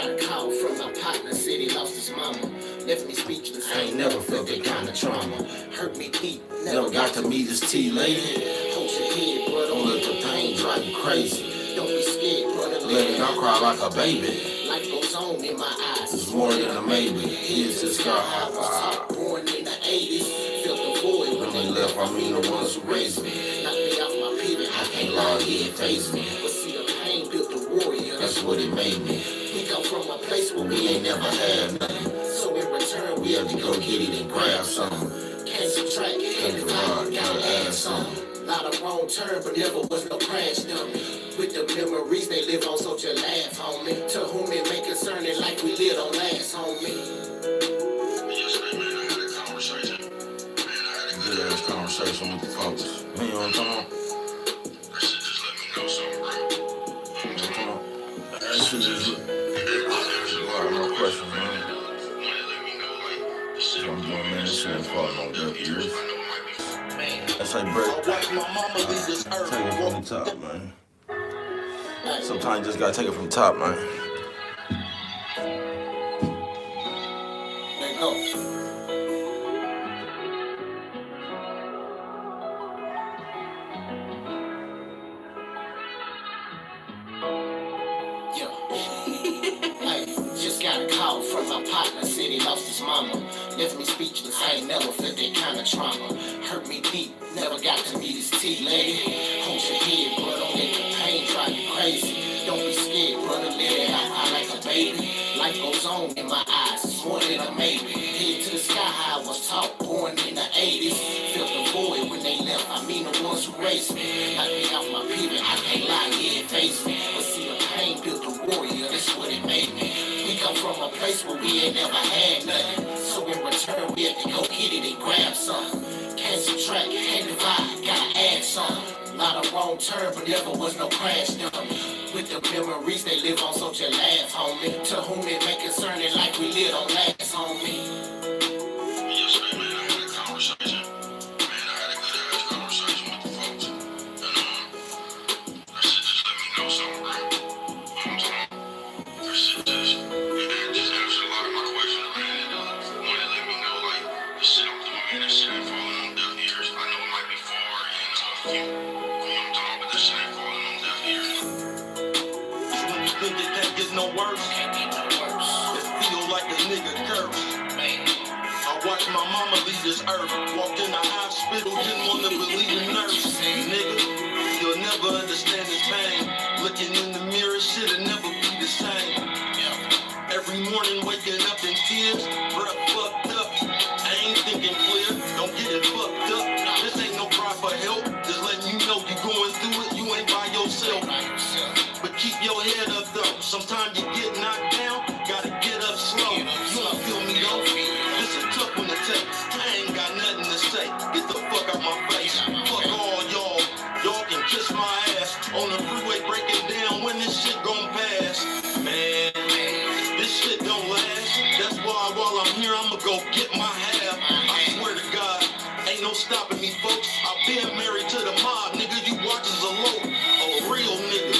got a call from my partner, said he lost his mama. Left me speechless, I ain't never felt that kind of trauma. Hurt me deep, never got to meet this T-lady. Hold your head, bro, don't let the pain drive you crazy. Don't be scared, brother, let it out, cry like a baby. Life goes on in my eyes, it's more than a maybe. Here's to the sky high, was taught, born in the 80s. Felt the void when they left, I mean the ones who raised me. Knocked me off my pivot, I can't lie, he ain't phase me. But see, the pain built the warrior, that's what it made me. We come from a place where we ain't never had nothing. So in return, we have to go get it and grab something. Can't subtract, can't divide, gotta add something. Lot of wrong turn, but never was no crash dummy. With the memories they live on, so just laugh, homie. To whom it may concern it like we live on last, homie. Yesterday, man, I had a conversation. Good ass conversation with the folks. Man, you know what I'm talking about? That shit just let me know something, bro. You know what I'm talking about? That shit just no questions, man. So I'm doing, man, this shit ain't falling on deaf ears. That's like bread. Take it from the top, man. Sometimes you just gotta take it from the top, man. There you go. Just got a call from my partner, said he lost his mama. Left me speechless, I ain't never felt that kind of trauma. Hurt me deep, never got to meet his T-lady. Hold your head, bro, don't let the pain drive you crazy. Don't be scared, brother, let it out, I like a baby. Life goes on in my eyes, it's more than a maybe. Head to the sky, I was taught, born in the 80s. Felt the void when they left, I mean the ones who raised me. Knocked me off my pivot, I can't lie, yeah, it faced me. But see, the pain built the warrior, that's what it made me. We come from a place where we ain't never had nothing. So in return, we have to go get it and grab something. Can't subtract, can't divide, gotta add something. Lot of wrong turn, but never was no crash dummy. With the memories they live on, so just laugh, homie. To whom it may concern it like we live on last, homie. Yesterday, man, I had a conversation. Man, I had a good ass conversation with the folks. And that shit just let me know something, bro. You know what I'm saying? That shit just answered a lot of my questions, man. And wanted to let me know, like, the shit I'm doing, man, that shit ain't falling on deaf ears. I know it might be far and a few, you know what I'm talking, but that shit ain't falling on deaf ears. When you think it can't get no worse, it feel like a nigga curse. I watched my mama leave this earth. Walked in the hospital, didn't want to believe the nurse. Nigga, you'll never understand this pain. Looking in the mirror, shit'll never be the same. Every morning waking up in tears, breath fucked up. I ain't thinking clear, don't get it fucked up. This ain't no cry for help, just letting you know you going through it, you ain't by yourself. But keep your head up though, sometimes you get knocked down, gotta get up slow. You don't feel me though, this is tough one to take. I ain't got nothing to say, get the fuck out my face. Fuck all y'all can kiss my ass. On the freeway breaking down when this shit gon' pass. Man, this shit don't last. That's why while I'm here, I'ma go get my half. I swear to God, ain't no stopping me, folks. I've been married to the mob, nigga. You watching a low, a real nigga.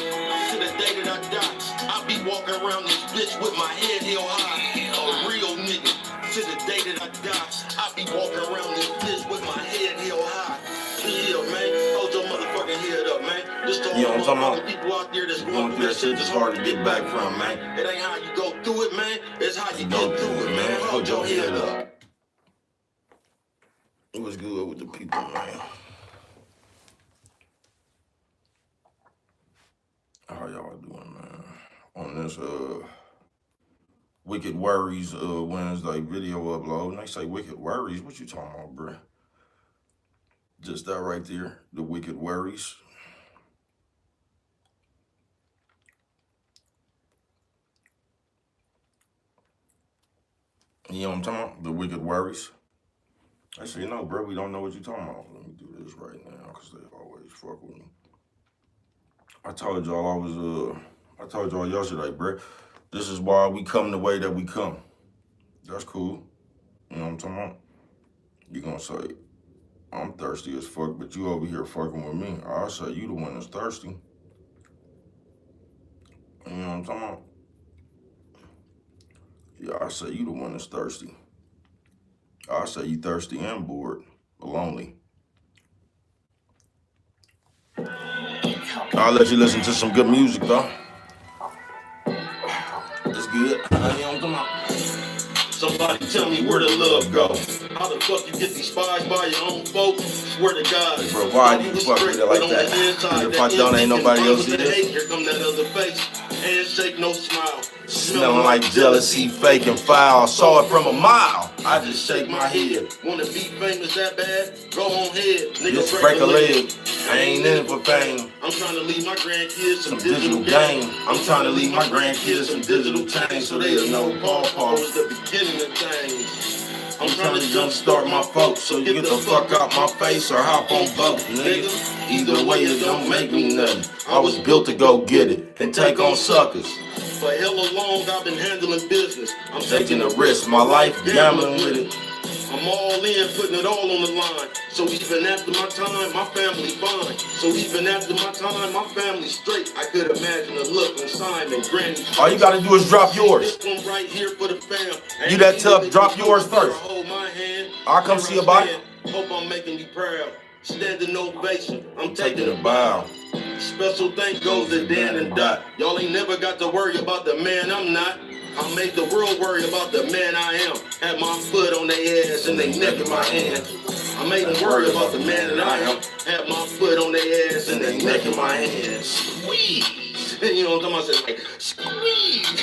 To the day that I die, I be walking around this bitch with my head held high. A real nigga. To the day that I die, I be walking around this bitch with my head held high. Yeah, man. Hold your motherfucking head up, man. This to all motherfucking people out there that's going through that shit that's hard to get back from, man. It ain't how you go through it, man. It's how you get through it, man. Hold your head up. It was good with the people, man. How y'all doing, man? On this Wicked Worries Wednesday video upload. And they say Wicked Worries. What you talking about, bruh? Just that right there, the Wicked Worries. You know what I'm talking about? The Wicked Worries. I say, no, bro, we don't know what you're talking about. Let me do this right now, because they always fuck with me. I told y'all I told y'all yesterday, bro. This is why we come the way that we come. That's cool. You know what I'm talking about? You gonna say, I'm thirsty as fuck, but you over here fucking with me. I'll say you the one that's thirsty. You know what I'm talking about? Yeah, I say you the one that's thirsty. I say you thirsty and bored, or lonely. I'll let you listen to some good music though. It's good. You know what I'm talking about? Somebody tell me where the love go. How the fuck you get these spies by your own folk? Swear to God. Hey bro, why do you fuck with it like that? If I don't, ain't nobody else here. Here come that other face. Handshake, no smile. Smelling like jealousy, fake and foul. Saw it from a mile. I just shake my head. Wanna be famous that bad? Go on head. Nigga, break a leg. I ain't in it for fame. I'm trying to leave my grandkids some digital game. I'm trying to leave my grandkids some digital change so they'll know Paw was the beginning of things. I'm trying to jumpstart my folks, so get the fuck out my face or hop on boat, nigga. Either way, it don't make me nothing. I was built to go get it and take on suckers. For hella long, I've been handling business. I'm taking a risk, my life gambling with it. I'm all in, putting it all on the line. So even after my time, my family fine. So even after my time, my family straight. I could imagine the look on Simon, Granny. All you gotta do is drop yours. This one right here for the fam. You that tough, drop yours first. Hold my hand. I'll come see about it. Hope I'm making you proud. Standing ovation, I'm taking a bow. Special thanks goes to Dan and Dot. Y'all ain't never got to worry about the man I'm not. I made the world worry about the man I am. Had my foot on their ass and they neck in my hand. I made them worry about the man that I am. Had my foot on their ass and they neck in my hand. Squeeze. You know what I'm talking about? Like, squeeze.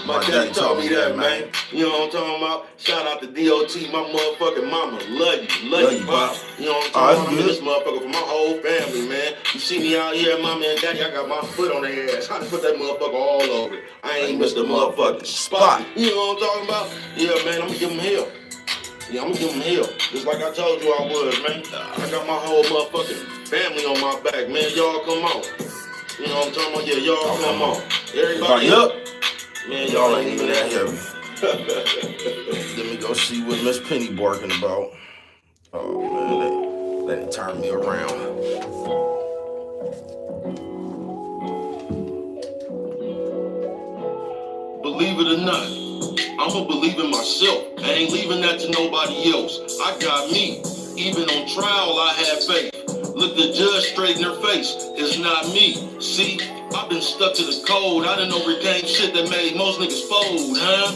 My daddy taught me that, man. You know what I'm talking about? Shout out to DOT, my motherfucking mama. Love you, Bob. You know what I'm talking about? I'm this motherfucker for my whole family, man. You see me out here, mama and daddy, I got my foot on their ass. I done put that motherfucker all over it. I ain't missed the motherfucking spot. You know what I'm talking about? Yeah, man, I'm gonna give him hell. Yeah, I'm gonna give him hell. Just like I told you I would, man. I got my whole motherfucking family on my back, man. Y'all come on. You know what I'm talking about? Yeah, y'all come on. Everybody up. Man, y'all ain't even that heavy. Let me go see what Miss Penny barking about. Oh, man, they turn me around. Believe it or not, I'ma believe in myself. I ain't leaving that to nobody else. I got me. Even on trial, I had faith. Look the judge straight in her face. It's not me. See, I've been stuck to the code. I done overcame shit that made most niggas fold, huh?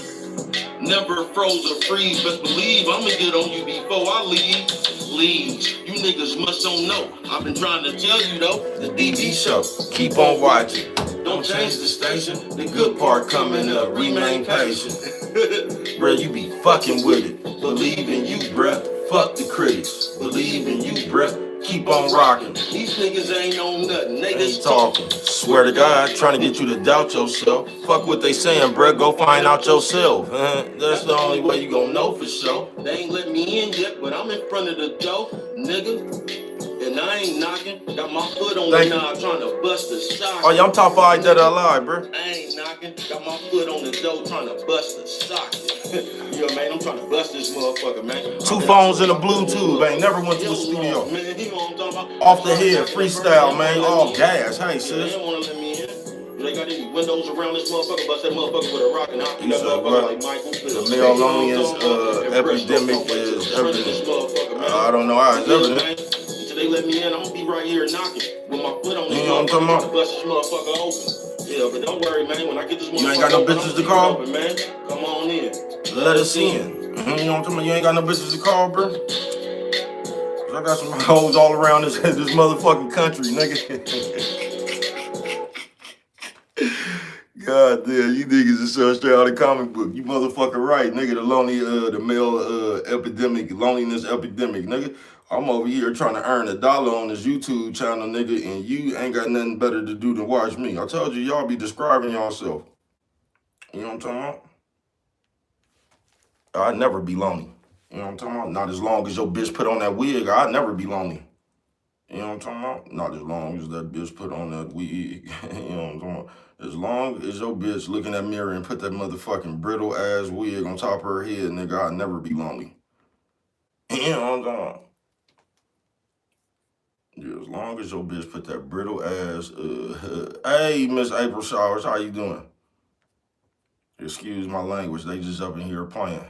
Never froze or freeze. Best believe I'ma get on you before I leave. Please, you niggas must don't know. I've been trying to tell you though. The DB show. Keep on watching. Don't change the station. The good part coming up. Remain patient. Bruh, you be fucking with it. Believe in you, bruh. Fuck the critics. Believe in you, bruh. Keep on rocking. These niggas ain't on nothing. They just talking. Swear to God, trying to get you to doubt yourself. Fuck what they saying, bruh. Go find out yourself. That's the only way you gonna know for sure. They ain't let me in yet, but I'm in front of the door, nigga. And I ain't knocking. Got my foot on the knob trying to bust the socket. Oh, yeah, I'm top 5 dead or alive, bro. I ain't knocking. Got my foot on the door trying to bust the socket. Yo, man, I'm trying to bust this motherfucker, man. 2 phones and a Bluetooth, man. Never went to the studio. Man, you know what I'm talking about? Off the head, freestyle, man. All gas. Hey, sis. They don't want to let me in. They got any windows around this motherfucker, bust that motherfucker with a rock and hockey. That motherfucker like Michael. The male loneliness epidemic is evident. I don't know how it's evident. They let me in, I'm gonna be right here knocking with my foot on this motherfucker, bust this motherfucker open. Yeah, but don't worry, man. When I get this motherfucker, you ain't got no bitches to call, open, man. Come on in. Let us in. You know what I'm talking about? You ain't got no bitches to call, bro. I got some hoes all around this motherfucking country, nigga. God damn, you niggas are so straight out of the comic book. You motherfucking right, nigga. The male epidemic, loneliness epidemic, nigga. I'm over here trying to earn $1 on this YouTube channel, nigga, and you ain't got nothing better to do than watch me. I told you, y'all be describing yourself. You know what I'm talking about? I'd never be lonely. You know what I'm talking about? Not as long as your bitch put on that wig, I'd never be lonely. You know what I'm talking about? Not as long as that bitch put on that wig. You know what I'm talking about? As long as your bitch look in that mirror and put that motherfucking brittle ass wig on top of her head, nigga, I'd never be lonely. You know what I'm talking about? Yeah, as long as your bitch put that brittle ass, hey, Miss April Showers, how you doing? Excuse my language, they just up in here playing.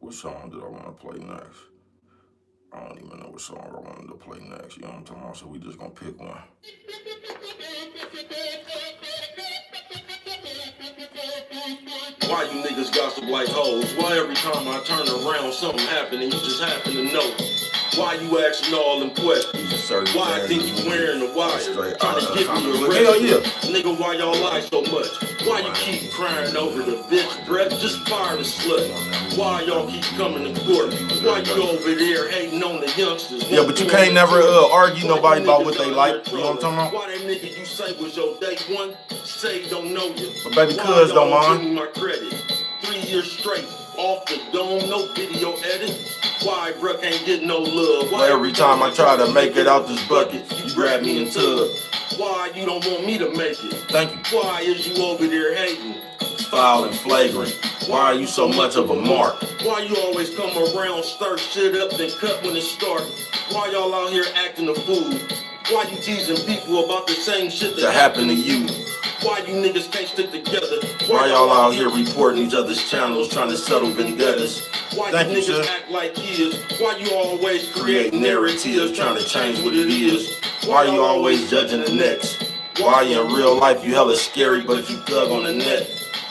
What song did I want to play next? I don't even know what song I wanted to play next. You know what I'm talking about? So we just gonna pick one. Why you niggas gossip like hoes? Why every time I turn around something happen and you just happen to know? Why you asking all them questions? Why I think you wearing the wire? Trying to get me arrested. Hell yeah. Nigga, why y'all lie so much? Why you keep crying over the bitch breath? Just fire the slut. Why y'all keep coming to court? Why you over there hating on the youngsters? Yeah, but you can't never argue nobody about what they like. You know what I'm talking about? Why that nigga you say was your day one, say don't know you. But baby cuz don't mind. Give me my credit. 3 years straight, off the dome, no video edit. Why bruh can't get no love? Why every time I try to make it out this bucket, you grab me and tub? Why you don't want me to make it? Thank you. Why is you over there hating? Foul and flagrant. Why are you so much of a mark? Why you always come around, stir shit up, then cut when it starts? Why y'all out here acting a fool? Why you teasing people about the same shit that happened to you? Why you niggas can't stick together? Why y'all out here reporting each other's channels, trying to settle vendettas? Why you niggas act like kids? Why you always create narratives, trying to change what it is? Why you always judging the next? Why in real life you hella scary, but you thug on the net?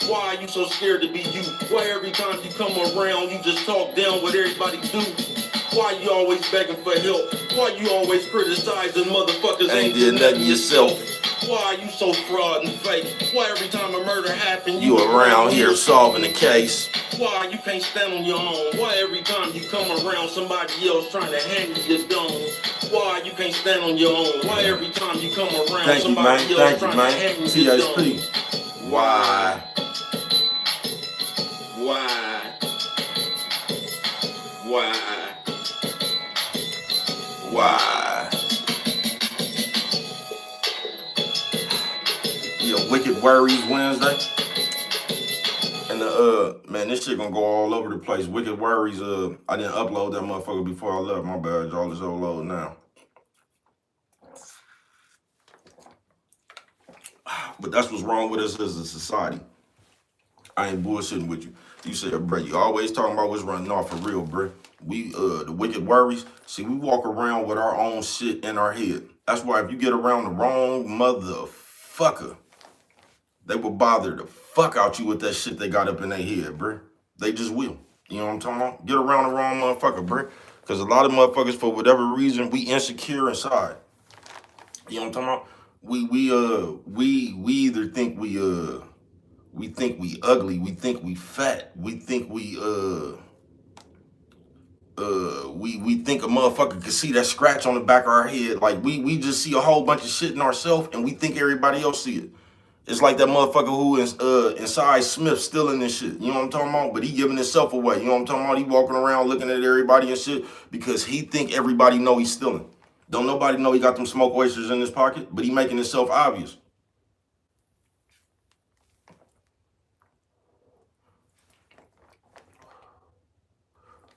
Why you so scared to be you? Why every time you come around, you just talk down what everybody do? Why you always begging for help? Why you always criticizing motherfuckers ain't did nothing yourself? Why you so fraud and fake? Why every time a murder happens, you around here solving the case? Why you can't stand on your own? Why every time you come around somebody else trying to hand you your dome? Why you can't stand on your own? Why every time you come around somebody else trying to hand you your dome? Why? Why? Why? Why? Yeah, Wicked Worries Wednesday. And man, this shit gonna go all over the place. Wicked Worries, I didn't upload that motherfucker before I left. My bad, y'all. It's upload now. But that's what's wrong with us as a society. I ain't bullshitting with you. You said, bro, you always talking about what's running off for real, bro. We, the Wicked Worries, see, we walk around with our own shit in our head. That's why if you get around the wrong motherfucker, they will bother the fuck out you with that shit they got up in their head, bro. They just will. You know what I'm talking about? Get around the wrong motherfucker, bro. Because a lot of motherfuckers, for whatever reason, we insecure inside. You know what I'm talking about? We either think we ugly, we think we fat, we think we think a motherfucker can see that scratch on the back of our head. Like we just see a whole bunch of shit in ourselves and we think everybody else see it. It's like that motherfucker who is inside Smith stealing this shit. You know what I'm talking about? But he giving himself away. You know what I'm talking about? He walking around looking at everybody and shit because he think everybody know he's stealing. Don't nobody know he got them smoke oysters in his pocket, but he making himself obvious.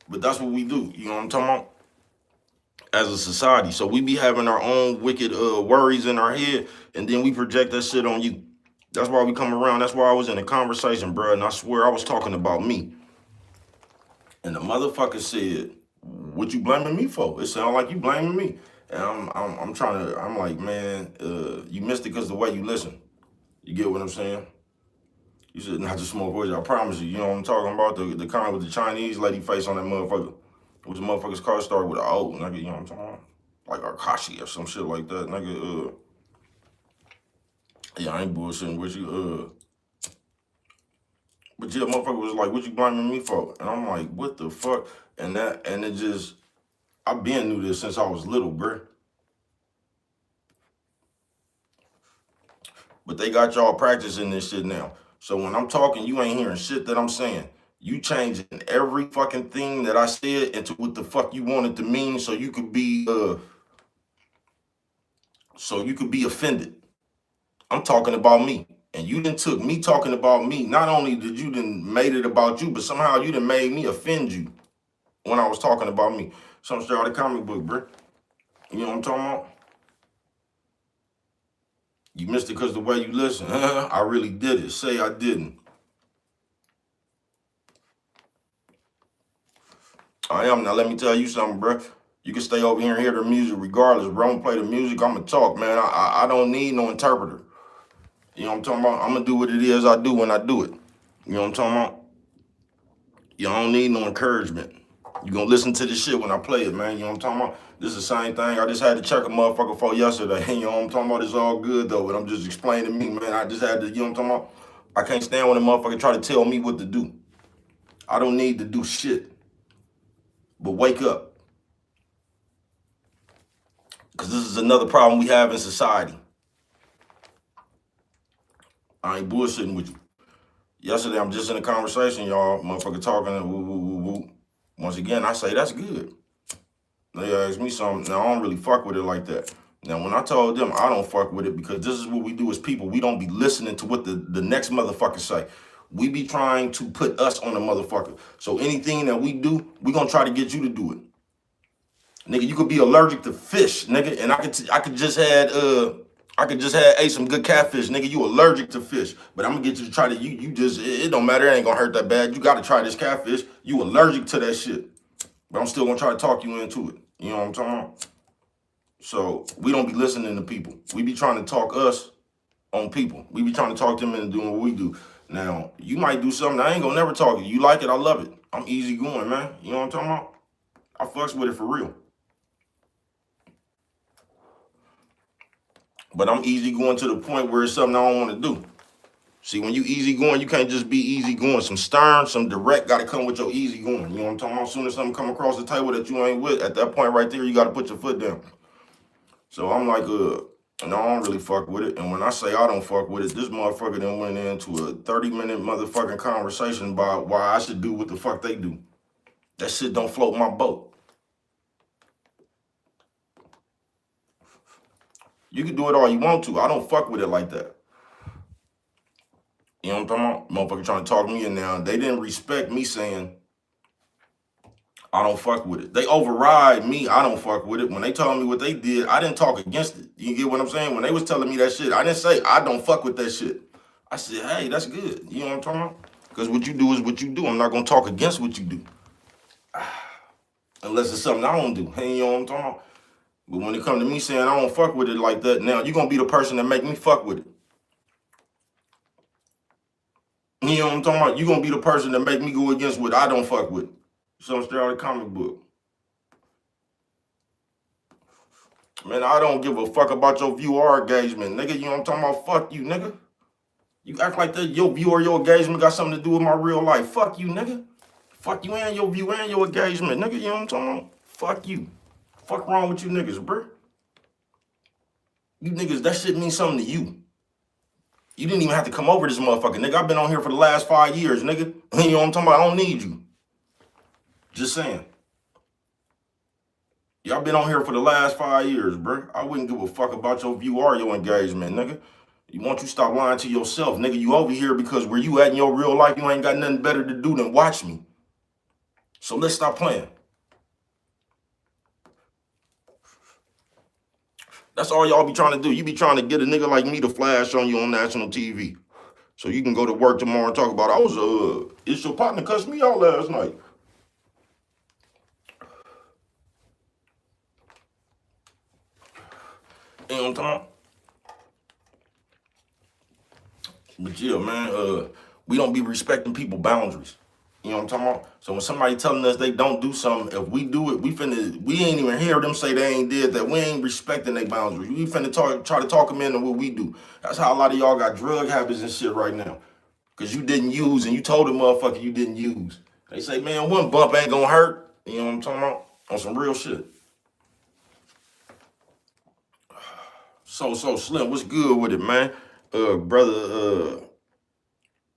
But that's what we do. You know what I'm talking about? As a society. So we be having our own wicked worries in our head, and then we project that shit on you. That's why we come around. That's why I was in a conversation, bro, and I swear I was talking about me. And the motherfucker said, "What you blaming me for? It sound like you blaming me." And I'm like, man, you missed it because the way you listen. You get what I'm saying? You said not to smoke poison. I promise you. You know what I'm talking about? The kind with the Chinese lady face on that motherfucker. Which the motherfucker's car started with an O, nigga. You know what I'm talking about? Like Akashi or some shit like that, nigga. Yeah, I ain't bullshitting with you. But yeah, motherfucker was like, "What you blaming me for?" And I'm like, "What the fuck?" And it just, I been knew this since I was little, bruh. But they got y'all practicing this shit now. So when I'm talking, you ain't hearing shit that I'm saying. You changing every fucking thing that I said into what the fuck you want it to mean so you could be offended. I'm talking about me. And you done took me talking about me. Not only did you done made it about you, but somehow you done made me offend you when I was talking about me. Some straight out of the comic book, bro. You know what I'm talking about? You missed it because the way you listen. I really did it. Say I didn't. I am. Now let me tell you something, bro. You can stay over here and hear the music regardless, bro. I'm gonna play the music. I'm gonna talk, man. I don't need no interpreter. You know what I'm talking about? I'm gonna do what it is I do when I do it. You know what I'm talking about? You don't need no encouragement. You gonna listen to this shit when I play it, man. You know what I'm talking about? This is the same thing. I just had to check a motherfucker for yesterday. You know what I'm talking about? It's all good though, but I'm just explaining to me, man. I just had to, you know what I'm talking about? I can't stand when a motherfucker try to tell me what to do. I don't need to do shit. But wake up. Because this is another problem we have in society. I ain't bullshitting with you. Yesterday, I'm just in a conversation, y'all. Motherfucker talking and woo, woo, woo, woo. Once again, I say, that's good. They ask me something. Now, I don't really fuck with it like that. Now, when I told them I don't fuck with it because this is what we do as people. We don't be listening to what the next motherfucker say. We be trying to put us on the motherfucker. So anything that we do, we gonna try to get you to do it. Nigga, you could be allergic to fish, nigga, and I could just ate some good catfish, nigga. You allergic to fish, but I'm gonna get you to try to. It don't matter. It ain't gonna hurt that bad. You gotta try this catfish. You allergic to that shit, but I'm still gonna try to talk you into it. You know what I'm talking about? So we don't be listening to people. We be trying to talk us on people. We be trying to talk them into doing what we do. Now you might do something I ain't gonna never talk to you. You like it? I love it. I'm easy going, man. You know what I'm talking about? I fucks with it for real. But I'm easy going to the point where it's something I don't want to do. See, when you easy going, you can't just be easy going. Some stern, some direct got to come with your easy going. You know what I'm talking about? As soon as something come across the table that you ain't with, at that point right there, you got to put your foot down. So I'm like, no, I don't really fuck with it. And when I say I don't fuck with it, this motherfucker then went into a 30-minute motherfucking conversation about why I should do what the fuck they do. That shit don't float my boat. You can do it all you want to. I don't fuck with it like that. You know what I'm talking about? Motherfucker trying to talk me in now. They didn't respect me saying I don't fuck with it. They override me. I don't fuck with it. When they told me what they did, I didn't talk against it. You get what I'm saying? When they was telling me that shit, I didn't say I don't fuck with that shit. I said, hey, that's good. You know what I'm talking about? Because what you do is what you do. I'm not going to talk against what you do. Unless it's something I don't do. Hey, you know what I'm talking about? But when it comes to me saying I don't fuck with it like that, now you're going to be the person that make me fuck with it. You know what I'm talking about? You're going to be the person that make me go against what I don't fuck with. Some straight out of the comic book. Man, I don't give a fuck about your view or engagement, nigga. You know what I'm talking about? Fuck you, nigga. You act like that your view or your engagement got something to do with my real life. Fuck you, nigga. Fuck you and your view and your engagement, nigga. You know what I'm talking about? Fuck you. Fuck wrong with you niggas, bro? You niggas, that shit means something to you. You didn't even have to come over this motherfucker, nigga. I've been on here for the last 5 years, nigga. You know what I'm talking about? I don't need you. Just saying. Y'all been on here for the last 5 years, bro. I wouldn't give a fuck about your view or your engagement, nigga. You want you stop lying to yourself, nigga. You over here because where you at in your real life, you ain't got nothing better to do than watch me. So let's stop playing. That's all y'all be trying to do. You be trying to get a nigga like me to flash on you on national TV. So you can go to work tomorrow and talk about, it's your partner cussed me out last night. You know what I'm talking about? But yeah, man, we don't be respecting people's boundaries. You know what I'm talking about? So when somebody telling us they don't do something, if we do it, we ain't even hear them say they ain't did that. We ain't respecting their boundaries. We finna try to talk them into what we do. That's how a lot of y'all got drug habits and shit right now. Because you didn't use and you told the motherfucker you didn't use. They say, man, one bump ain't gonna hurt. You know what I'm talking about? On some real shit. So Slim, what's good with it, man? Brother,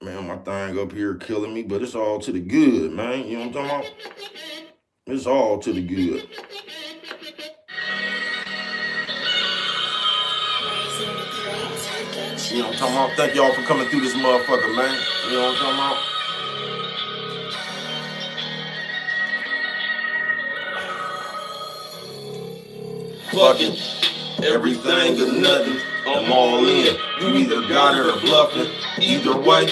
man, my thing up here killing me, but it's all to the good, man. You know what I'm talking about? It's all to the good. You know what I'm talking about? Thank y'all for coming through this motherfucker, man. You know what I'm talking about? Fucking everything or nothing. I'm all in. You either got it or bluffing. Either way,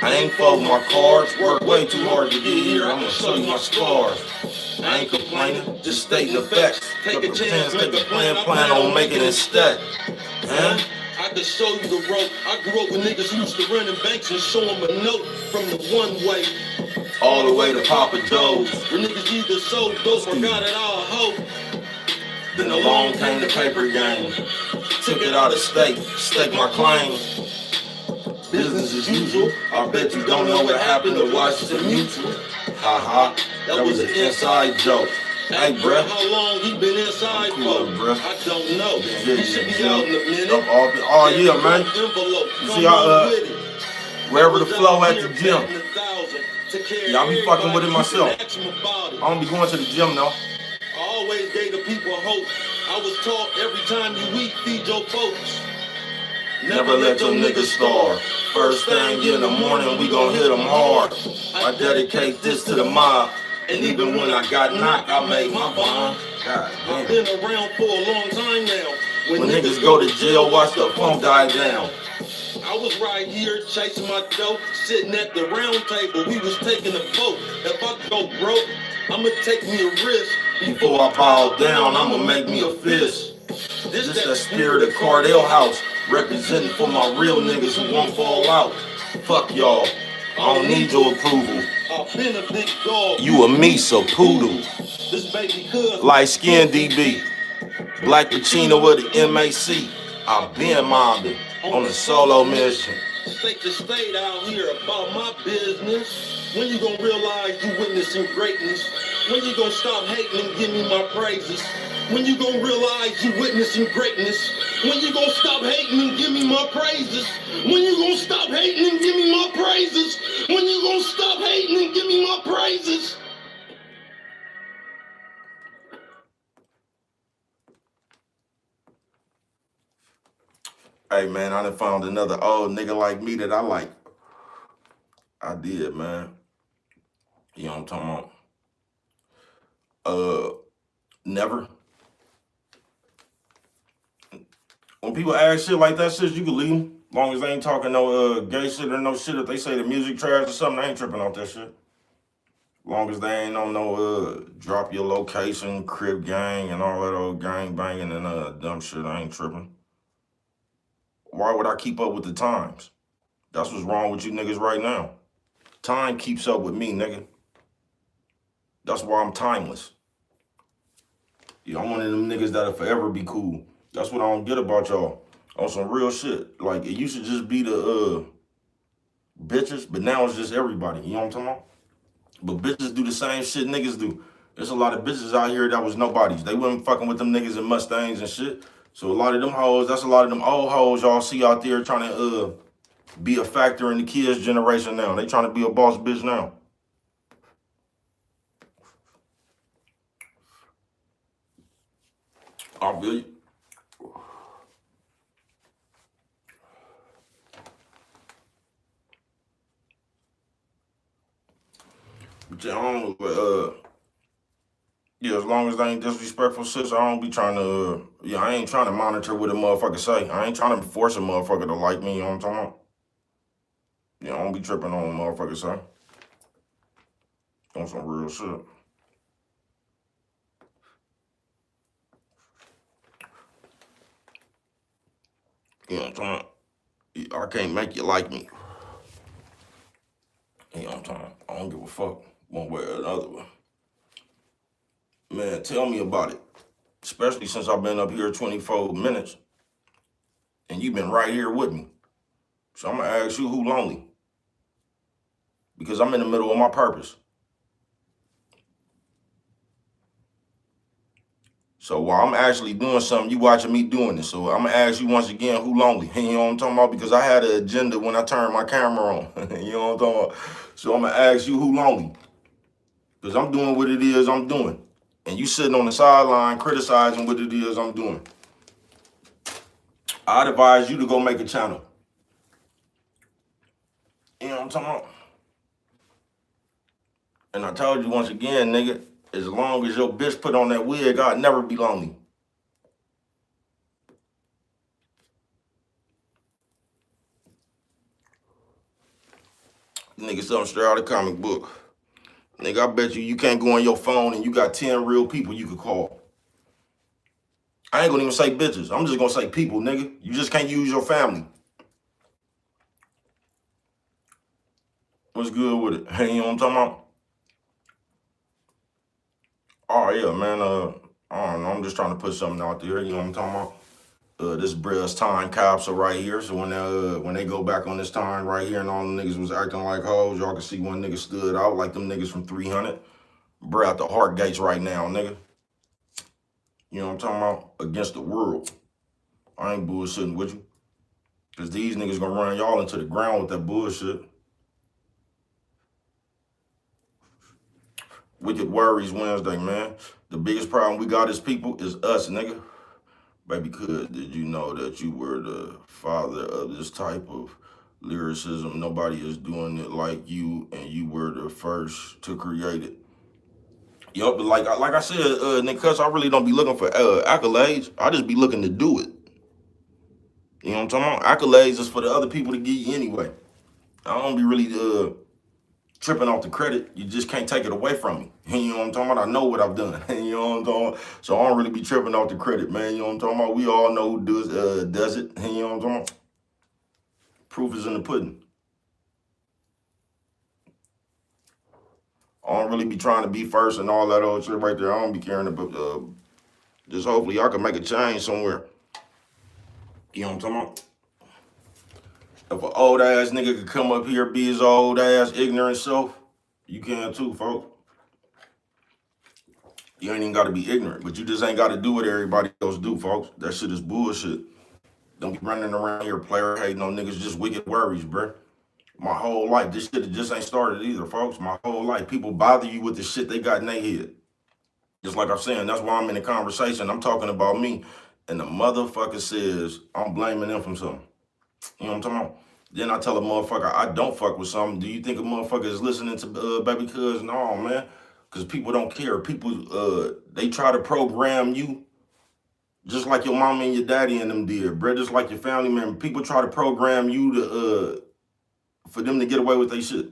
I ain't fold my cards. Work way too hard to get here. I'ma show you my scars. I ain't complaining, just stating the facts. Take a chance, make a plan on making it stack. Huh? I can show you the road. I grew up with niggas who used to run in banks and show them a note from the one way all the way to Papa Doe's. Where niggas either sold dope or got it all hope. Then along came the paper game. Took it out of state, staked my claim. Business as usual. I bet you don't know what happened to Washington Mutual. Ha, that was an inside joke. Hey, bruh. How long he been inside for? I don't know. He should be out in a minute. Oh, yeah, man. You see how, wherever the flow at the gym. Y'all be fucking with it myself. I don't be going to the gym, though. I always gave the people hope. I was taught every time you eat, feed your folks. Never let your niggas starve. First thing in the morning, we gon' hit them hard. I dedicate this to the mob. And even when I got knocked, I made my bond. God damn. I've been around for a long time now. When niggas go to jail, watch the phone die down. I was right here chasing my dough, sitting at the round table. We was taking a vote. If I go broke, I'ma take me a risk. Before I bow down, I'ma make me a fist. This that spirit of Cardell House, representing for my real niggas who won't fall out. Fuck y'all, I don't need your approval. I've been a big dog. You a me, so poodle. This baby good. Light skin DB, Black Pacino with the MAC. I've been mobbing on a solo mission. State to state out here about my business. When you gonna realize you witnessing greatness? When you gonna stop hating and give me my praises? When you gonna realize you witnessing greatness? When you gonna stop hating and give me my praises? When you gonna stop hating and give me my praises? When you gonna stop hating and give me my praises? Hey, man, I done found another old nigga like me that I like. I did, man. You know what I'm talking about? Never. When people ask shit like that, shit, you can leave them. As long as they ain't talking no gay shit or no shit. If they say the music trash or something, I ain't tripping off that shit. As long as they ain't on no drop your location, crib gang, and all that old gang banging and dumb shit, I ain't tripping. Why would I keep up with the times? That's what's wrong with you niggas right now. Time keeps up with me, nigga. That's why I'm timeless. Yeah, I'm one of them niggas that'll forever be cool. That's what I don't get about y'all. On some real shit. Like, it used to just be the bitches, but now it's just everybody. You know what I'm talking about? But bitches do the same shit niggas do. There's a lot of bitches out here that was nobodies. They wasn't fucking with them niggas in Mustangs and shit. So a lot of them hoes, that's a lot of them old hoes y'all see out there trying to be a factor in the kids' generation now. They trying to be a boss bitch now. I feel you. But yeah, I don't, yeah, as long as they ain't disrespectful, sis, I don't be trying to, yeah, I ain't trying to monitor what a motherfucker say. I ain't trying to force a motherfucker to like me, you know what I'm talking about? Yeah, I don't be tripping on what motherfuckers say. On some real shit. You know what I'm talking about? I can't make you like me. You know what I'm talking about? I don't give a fuck one way or another one. Man, tell me about it. Especially since I've been up here 24 minutes and you've been right here with me. So I'm gonna ask you who lonely. Because I'm in the middle of my purpose. So while I'm actually doing something, you watching me doing this. So I'm gonna ask you once again, who lonely? You know what I'm talking about? Because I had an agenda when I turned my camera on. You know what I'm talking about? So I'm gonna ask you who lonely. Because I'm doing what it is I'm doing. And you sitting on the sideline criticizing what it is I'm doing. I'd advise you to go make a channel. You know what I'm talking about? And I told you once again, nigga, as long as your bitch put on that wig, I'd never be lonely. Nigga, something straight out of the comic book. Nigga, I bet you can't go on your phone and you got 10 real people you could call. I ain't gonna even say bitches. I'm just gonna say people, nigga. You just can't use your family. What's good with it? Hey, you know what I'm talking about? Oh, yeah, man. I don't know. I'm just trying to put something out there. You know what I'm talking about? This Brill's time capsule right here. So when they go back on this time right here and all the niggas was acting like hoes, y'all can see one nigga stood out like them niggas from 300. Bruh at the heart gates right now, nigga. You know what I'm talking about? Against the world. I ain't bullshitting with you. Because these niggas gonna run y'all into the ground with that bullshit. Wicked Worries Wednesday, man. The biggest problem we got as people is us, nigga. Baby Cud, did you know that you were the father of this type of lyricism? Nobody is doing it like you, and you were the first to create it. Yup, like I said, Nick Cuss, I really don't be looking for accolades. I just be looking to do it. You know what I'm talking about? Accolades is for the other people to give you anyway. I don't be really tripping off the credit. You just can't take it away from me. You know what I'm talking about? I know what I've done. You know what I'm talking about? So I don't really be tripping off the credit, man. You know what I'm talking about? We all know who does it. You know what I'm talking about? Proof is in the pudding. I don't really be trying to be first and all that old shit right there. I don't be caring about, just hopefully y'all can make a change somewhere. You know what I'm talking about? If an old ass nigga could come up here, be his old ass ignorant self, you can too, folks. You ain't even gotta be ignorant, but you just ain't gotta do what everybody else do, folks. That shit is bullshit. Don't be running around here player hating on niggas, just wicked worries, bruh. My whole life, this shit just ain't started either, folks. My whole life, people bother you with the shit they got in their head. Just like I'm saying, that's why I'm in the conversation. I'm talking about me. And the motherfucker says, I'm blaming them from something. You know what I'm talking about? Then I tell a motherfucker, I don't fuck with something. Do you think a motherfucker is listening to Baby Cuz? No, man. Because people don't care. People, they try to program you just like your mama and your daddy and them did, bro. Just like your family member. People try to program you to, for them to get away with their shit.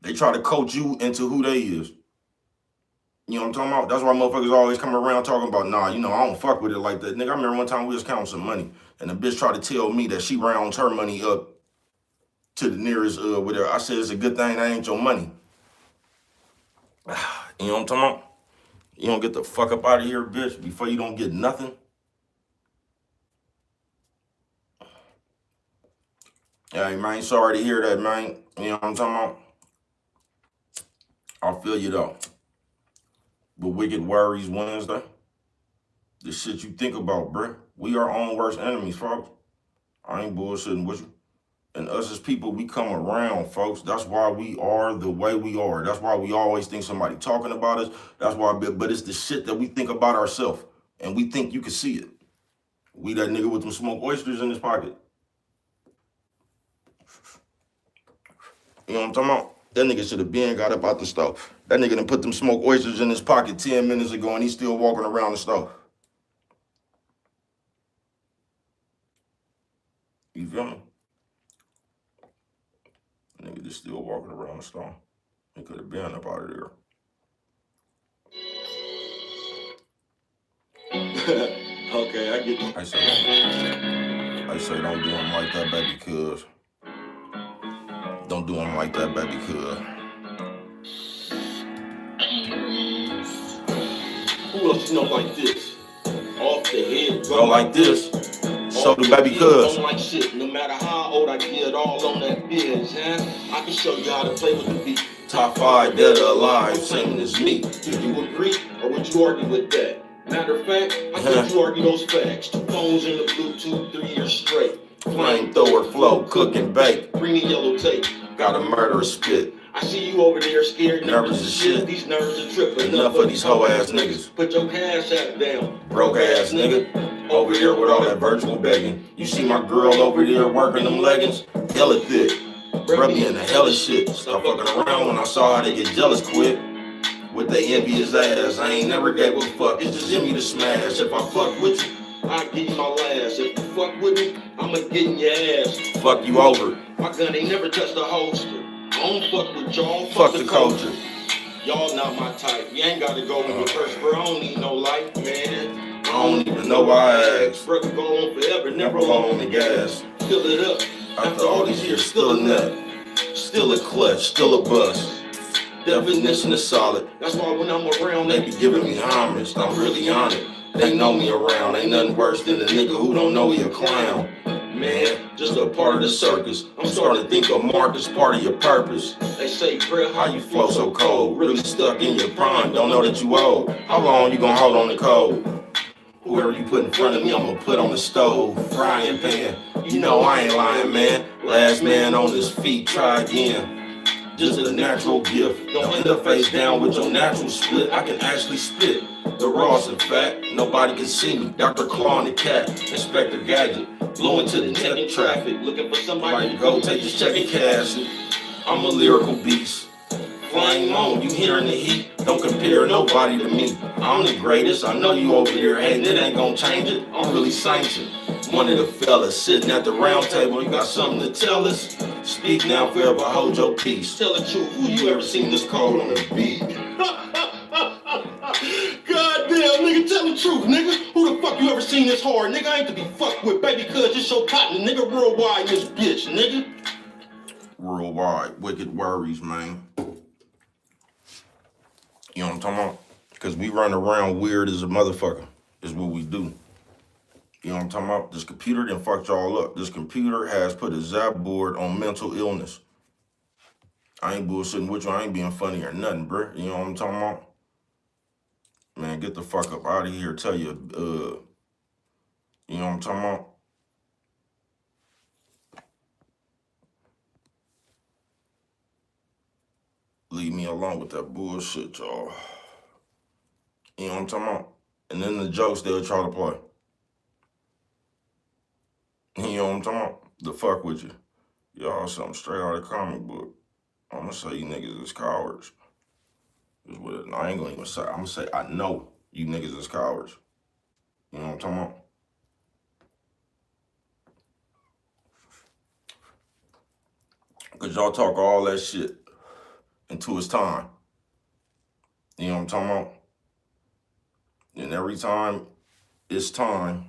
They try to coach you into who they is. You know what I'm talking about? That's why motherfuckers always come around talking about, nah, you know, I don't fuck with it like that. Nigga, I remember one time we was counting some money, and the bitch tried to tell me that she rounds her money up to the nearest, whatever. I said, it's a good thing that ain't your money. You know what I'm talking about? You don't get the fuck up out of here, bitch, before you don't get nothing. Hey, man, sorry to hear that, man. You know what I'm talking about? I feel you, though. But Wicked Worries Wednesday, the shit you think about, bruh. We our own worst enemies, folks. I ain't bullshitting with you. And us as people, we come around, folks. That's why we are the way we are. That's why we always think somebody talking about us. That's why, but it's the shit that we think about ourselves. And we think you can see it. We that nigga with them smoked oysters in his pocket. You know what I'm talking about? That nigga should have been got up out the stove. That nigga done put them smoked oysters in his pocket 10 minutes ago and he's still walking around the stove. You feel me? Nigga just still walking around the stove. He could have been up out of there. Okay, I get you. I say don't do him like that, baby, cuz. Don't do him like that, baby, cuz. Who else you know like this? Off the head, go like this. So do baby cuz. Don't like shit, no matter how old I get, all on that biz, huh? I can show you how to play with the beat. Top 5 dead or alive, same as me. Do you agree, or would you argue with that? Matter of fact, I think you argue those facts. 2 phones in the Bluetooth, 3 years straight. Flamethrower flow, cook and bake. Bring the yellow tape. Got a murderous spit. I see you over there scared, nervous as shit. These nerves are tripping. Enough of these hoe ass niggas. Put your cash app down. Broke ass nigga. Over there with all that virtual begging. You see my girl over there working them leggings? Hella thick. Bruh be in the hella shit. Stop fucking around when I saw how they get jealous quick. With they envious ass, I ain't never gave a fuck. It's just in me to smash. If I fuck with you, I give you my last. If you fuck with me, I'ma get in your ass. Fuck you over. My gun ain't never touched a holster. I don't fuck with y'all. Fuck the culture. Y'all not my type. You ain't gotta go in reverse, bro. I don't need no life, man. I don't even know why I ask. Bro, can go on forever, never low on the gas. Fill it up. After all these years, still a nut. Still a clutch, still a bust. Definition is solid. That's why when I'm around, they be giving me homage. I'm really on it. They know me around. Ain't nothing worse than a nigga who don't know he a clown. Man, just a part of the circus. I'm starting to think of Mark as part of your purpose. They say, bro, how you flow so cold? Really stuck in your prime, don't know that you old. How long you gonna hold on the cold? Whoever you put in front of me, I'm gonna put on the stove. Frying pan, you know I ain't lying, man. Last man on his feet, try again. Just a natural gift. Don't end up face down with your natural split. I can actually spit. The raw's in fact, nobody can see me. Dr. Claw and the cat, Inspector Gadget. Blowing to the neck in traffic, looking for somebody to go take this check and cash it. I'm a lyrical beast. Flying on, you hearing the heat? Don't compare nobody to me. I'm the greatest, I know you over here hating, it ain't gonna change it. I'm really sanctioned. One of the fellas sitting at the round table, you got something to tell us? Speak now, forever hold your peace. Tell the truth, who you ever seen this cold on the beat? Goddamn, nigga, tell the truth, nigga. Who the fuck you ever seen this hard? Nigga, I ain't to be fucked with, baby, cuz it's your partner, nigga, worldwide this bitch, nigga. Worldwide, wicked worries, man. You know what I'm talking about? Because we run around weird as a motherfucker, is what we do. You know what I'm talking about? This computer done fucked y'all up. This computer has put a zap board on mental illness. I ain't bullshitting with you. I ain't being funny or nothing, bruh. You know what I'm talking about? Man, get the fuck up out of here. Tell you, you know what I'm talking about? Leave me alone with that bullshit, y'all. You know what I'm talking about? And then the jokes they'll try to play. You know what I'm talking about? The fuck with you. Y'all something straight out of the comic book. I'm gonna say you niggas is cowards. Is what I ain't gonna even say. I'm gonna say I know you niggas is cowards. You know what I'm talking about? Cause y'all talk all that shit until it's time. You know what I'm talking about? And every time it's time,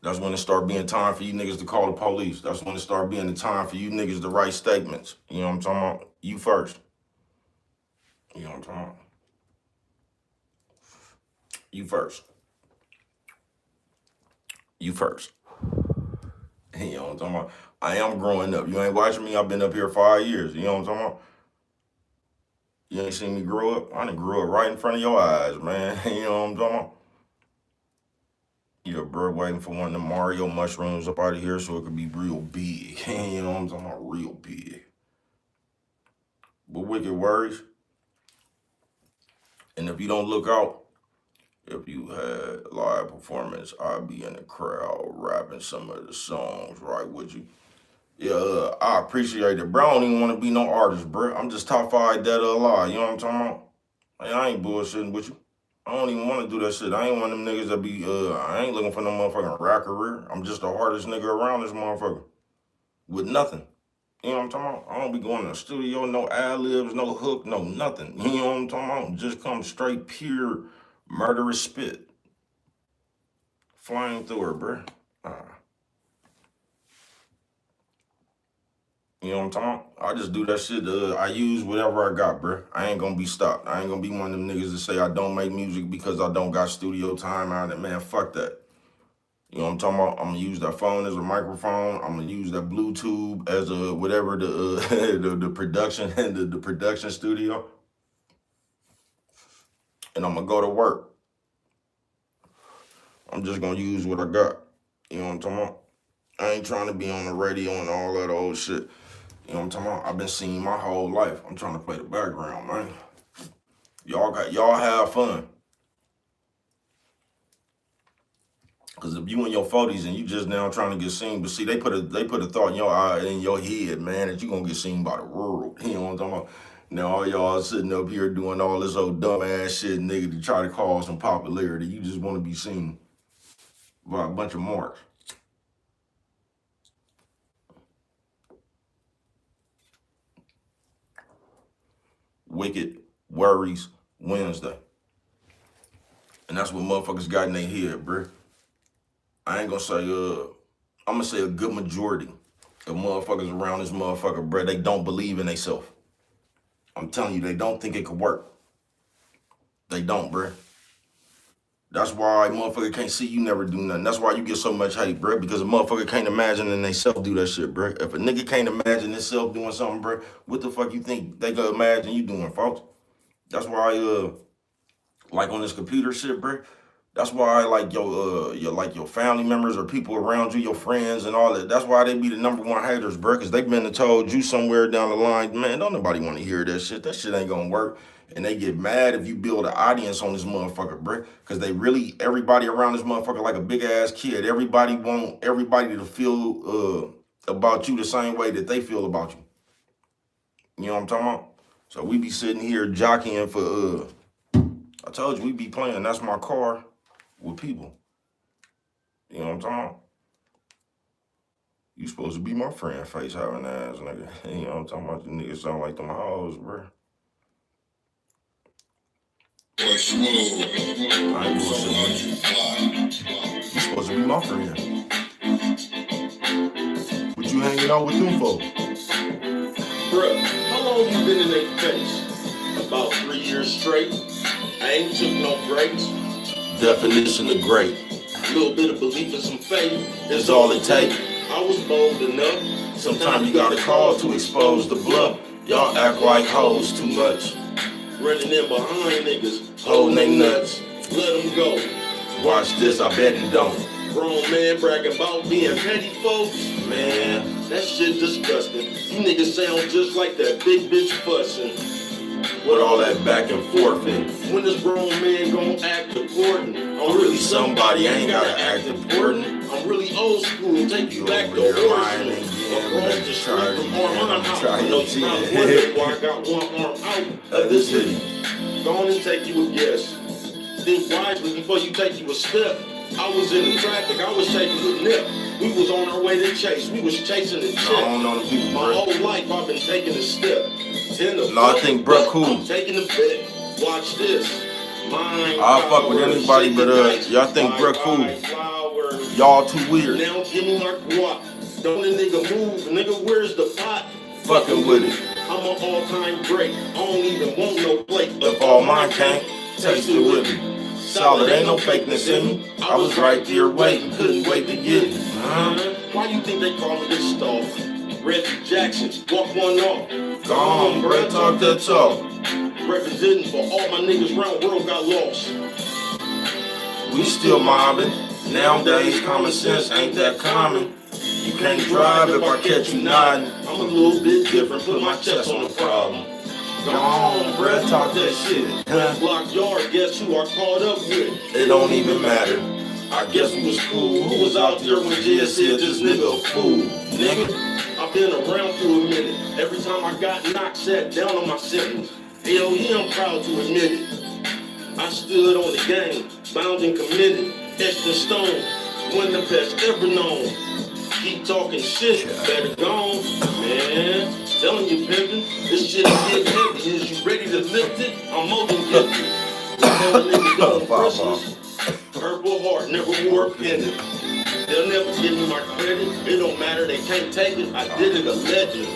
that's when it start being time for you niggas to call the police. That's when it start being the time for you niggas to write statements. You know what I'm talking about? You first. You know what I'm talking about? You first. You first. You know what I'm talking about? I am growing up. You ain't watching me. I've been up here 5 years. You know what I'm talking about? You ain't seen me grow up. I done grew up right in front of your eyes, man. You know what I'm talking about? You're a bird waiting for one of the Mario mushrooms up out of here so it could be real big. You know what I'm talking about? Real big. But wicked worries. And if you don't look out, if you had live performance, I'd be in the crowd rapping some of the songs right with you. Yeah, I appreciate it, bro. I don't even want to be no artist, bro. I'm just top 5 dead or alive. You know what I'm talking about? Like, I ain't bullshitting with you. I don't even want to do that shit. I ain't one of them niggas that be, I ain't looking for no motherfucking rap career. I'm just the hardest nigga around this motherfucker. With nothing. You know what I'm talking about? I don't be going to the studio, no ad-libs, no hook, no nothing. You know what I'm talking about? Just come straight, pure, murderous spit. Flying through her, bro. You know what I'm talking about? I just do that shit. I use whatever I got, bro. I ain't gonna be stopped. I ain't gonna be one of them niggas that say I don't make music because I don't got studio time out of it. Man, fuck that. You know what I'm talking about? I'm gonna use that phone as a microphone. I'm gonna use that Bluetooth as a whatever the the production and the production studio. And I'm gonna go to work. I'm just gonna use what I got. You know what I'm talking about? I ain't trying to be on the radio and all that old shit. You know what I'm talking about? I've been singing my whole life. I'm trying to play the background, man. Y'all have fun. Cause if you in your 40s and you just now trying to get seen, but see, they put a thought in your eye, in your head, man, that you gonna get seen by the world. You know what I'm talking about? Now all y'all sitting up here doing all this old dumb ass shit, nigga, to try to cause some popularity. You just want to be seen by a bunch of marks. Wicked Worries Wednesday. And that's what motherfuckers got in their head, bruh. I ain't gonna say, I'm gonna say a good majority of motherfuckers around this motherfucker, bruh, they don't believe in themselves. I'm telling you, they don't think it could work. They don't, bruh. That's why a motherfucker can't see you never do nothing. That's why you get so much hate, bruh, because a motherfucker can't imagine in themselves do that shit, bruh. If a nigga can't imagine himself doing something, bruh, what the fuck you think they gonna imagine you doing, folks? That's why, like on this computer shit, bruh, that's why like your family members or people around you, your friends and all that, that's why they be the #1 haters, bruh, because they been told you somewhere down the line, man, don't nobody want to hear that shit. That shit ain't gonna work. And they get mad if you build an audience on this motherfucker, bruh, because they really, everybody around this motherfucker like a big ass kid. Everybody want everybody to feel about you the same way that they feel about you. You know what I'm talking about? So we be sitting here jockeying for, I told you we be playing That's My Car with people. You know what I'm talking about? You supposed to be my friend, face having ass, nigga. You know what I'm talking about? The niggas sound like them hoes, bruh. I ain't bullshit. You supposed to be my friend. What you hanging out with them for? Bruh, how long you been in their face? About 3 years straight. I ain't took no breaks. Definition of great. A little bit of belief and some faith is all it take. I was bold enough. Sometimes you gotta call to expose the bluff. Y'all act like hoes too much. Running in behind niggas, holding they nuts. Let them go. Watch this, I bet you don't. Grown man bragging about being petty folks. Man, that shit disgusting. You niggas sound just like that big bitch fussing. With all that back and forth in. When this grown man gon' act important? I'm really somebody, I ain't gotta act important. I'm really old school, take you back to Orson. Across the street from Armand House. I know you not wondering why I got one arm out of this city. Go on and take you a guess. Think wisely before you take you a step. I was in the traffic, I was shaking with Nip. We was on our way to chase, we was chasing the chick. I don't know the people, my bro. whole life I've been taking a step. No, I think bro cool. I'm taking a bet. Watch this. I'll fuck with anybody, but y'all think bro cool. Y'all too weird. Now give me my guap. Don't a nigga move, nigga, where's the pot? Fucking with it. I'm an all-time great. I don't even want no plate. If all mine can't, taste it with me. Solid, ain't no fakeness in me. I was right there waiting, couldn't wait to get it. Why you think they call me this star? Reggie Jackson, walk one off. Go on, bro, talk that talk. Representing for all my niggas round world got lost. We still mobbing. Nowadays, common sense ain't that common. You can't drive if I catch you nodding. I'm a little bit different, put my chest on the problem. Go on, bruh, talk that shit. Block yard, guess who I caught up with? It don't even matter. I guess we was cool. Who was out there when Jay said this nigga a fool? Nigga, I've been around for a minute. Every time I got knocked, sat down on my sentence. Hell yeah, I'm proud to admit it. I stood on the game, bound and committed, etched in stone, one of the best ever known. Keep talking shit, better gone, man. Telling you, pimpin', this shit is getting heavy. Is you ready to lift it? I'm more than gifted. Tell niggas going Christmas. Purple heart, never wore a pendant. They'll never give me my credit. It don't matter, they can't take it. I did it a legend.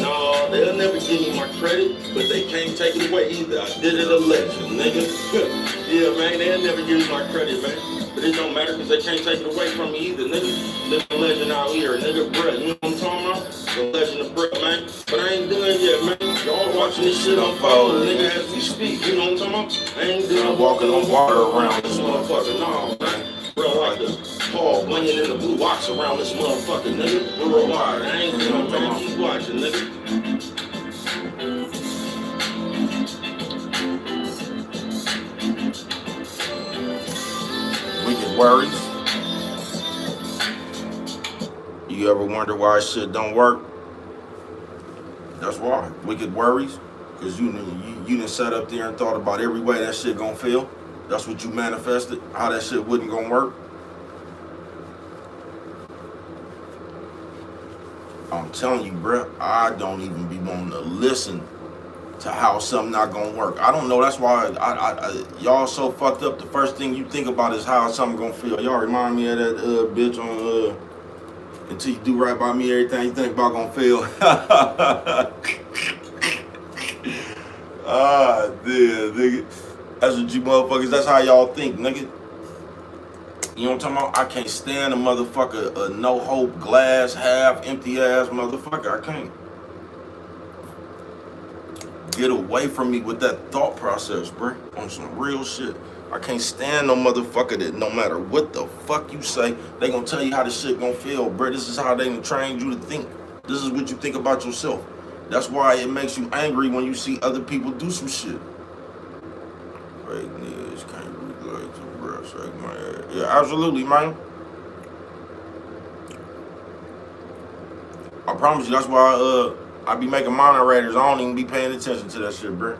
No, they'll never give me my credit, but they can't take it away either. I did it a legend, nigga. Yeah, man, they'll never give me my credit, man. But it don't matter because they can't take it away from me either, nigga. Living legend out here, nigga, bruh. You know what I'm talking about? The legend of bruh, man. But I ain't done yet, man. Y'all watching this shit unfold, nigga, as we speak. You know what I'm talking about? I ain't done. I'm walking on water around this motherfucker. No, man. Bro, like the Paul blinging in the blue box around this motherfucker, nigga. We're wide. I ain't done, man. Keep watching, nigga. Wicked Worries. You ever wonder why shit don't work? That's why. Wicked Worries. Because you done sat up there and thought about every way that shit gonna feel. That's what you manifested, how that shit wasn't gonna work. I'm telling you, bruh, I don't even be wanting to listen to how something not gonna work. I don't know. That's why y'all so fucked up. The first thing you think about is how something gonna feel. Y'all remind me of that bitch on until you do right by me, everything you think about gonna fail. Ah, damn, nigga. That's what you motherfuckers, that's how y'all think, nigga. You know what I'm talking about? I can't stand a motherfucker, a no hope, glass, half empty ass motherfucker. I can't. Get away from me with that thought process, bruh. On some real shit. I can't stand no motherfucker that no matter what the fuck you say, they gonna tell you how the shit gonna feel, bruh. This is how they done trained you to think. This is what you think about yourself. That's why it makes you angry when you see other people do some shit. Fake niggas can't relate to bruh. Shake my ass. Yeah, absolutely, man. I promise you, that's why I be making moderators. I don't even be paying attention to that shit, bruh.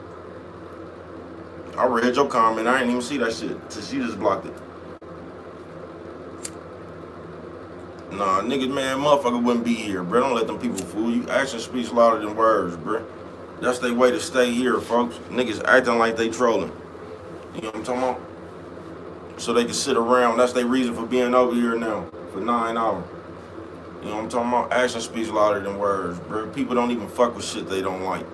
I read your comment. I ain't even see that shit till she just blocked it. Nah, niggas, man, motherfucker wouldn't be here, bruh. Don't let them people fool you. Action speaks louder than words, bruh. That's their way to stay here, folks. Niggas acting like they trolling. You know what I'm talking about? So they can sit around. That's their reason for being over here now for 9 hours. You know what I'm talking about? Action speaks louder than words, bro. People don't even fuck with shit they don't like.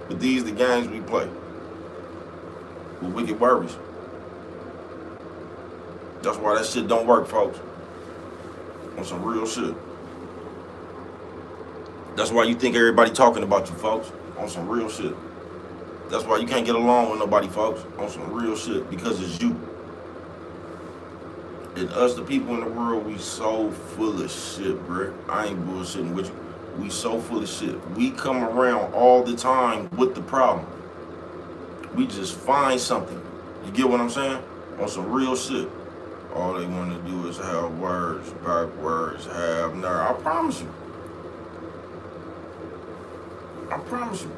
But these the games we play. With wicked worries. That's why that shit don't work, folks. On some real shit. That's why you think everybody talking about you, folks. On some real shit. That's why you can't get along with nobody, folks. On some real shit. Because it's you. And us, the people in the world, we so full of shit, bruh. I ain't bullshitting with you. We so full of shit. We come around all the time with the problem. We just find something. You get what I'm saying? On some real shit. All they want to do is have words, backwards, have nerve. I promise you. I promise you.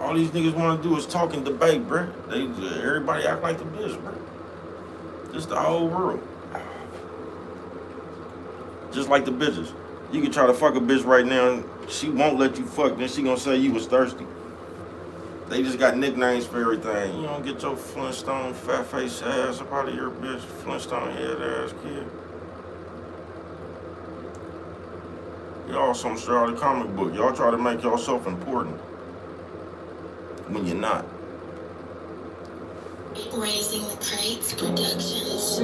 All these niggas want to do is talk and debate, bruh. Everybody act like the bitch, bruh. Just the whole world. Just like the bitches. You can try to fuck a bitch right now and she won't let you fuck. Then she gonna say you was thirsty. They just got nicknames for everything. You don't get your Flintstone fat face ass up out of your bitch. Flintstone head ass kid. Y'all some straight out of the comic book. Y'all try to make yourself important. When you're not. Raising the Crates Productions.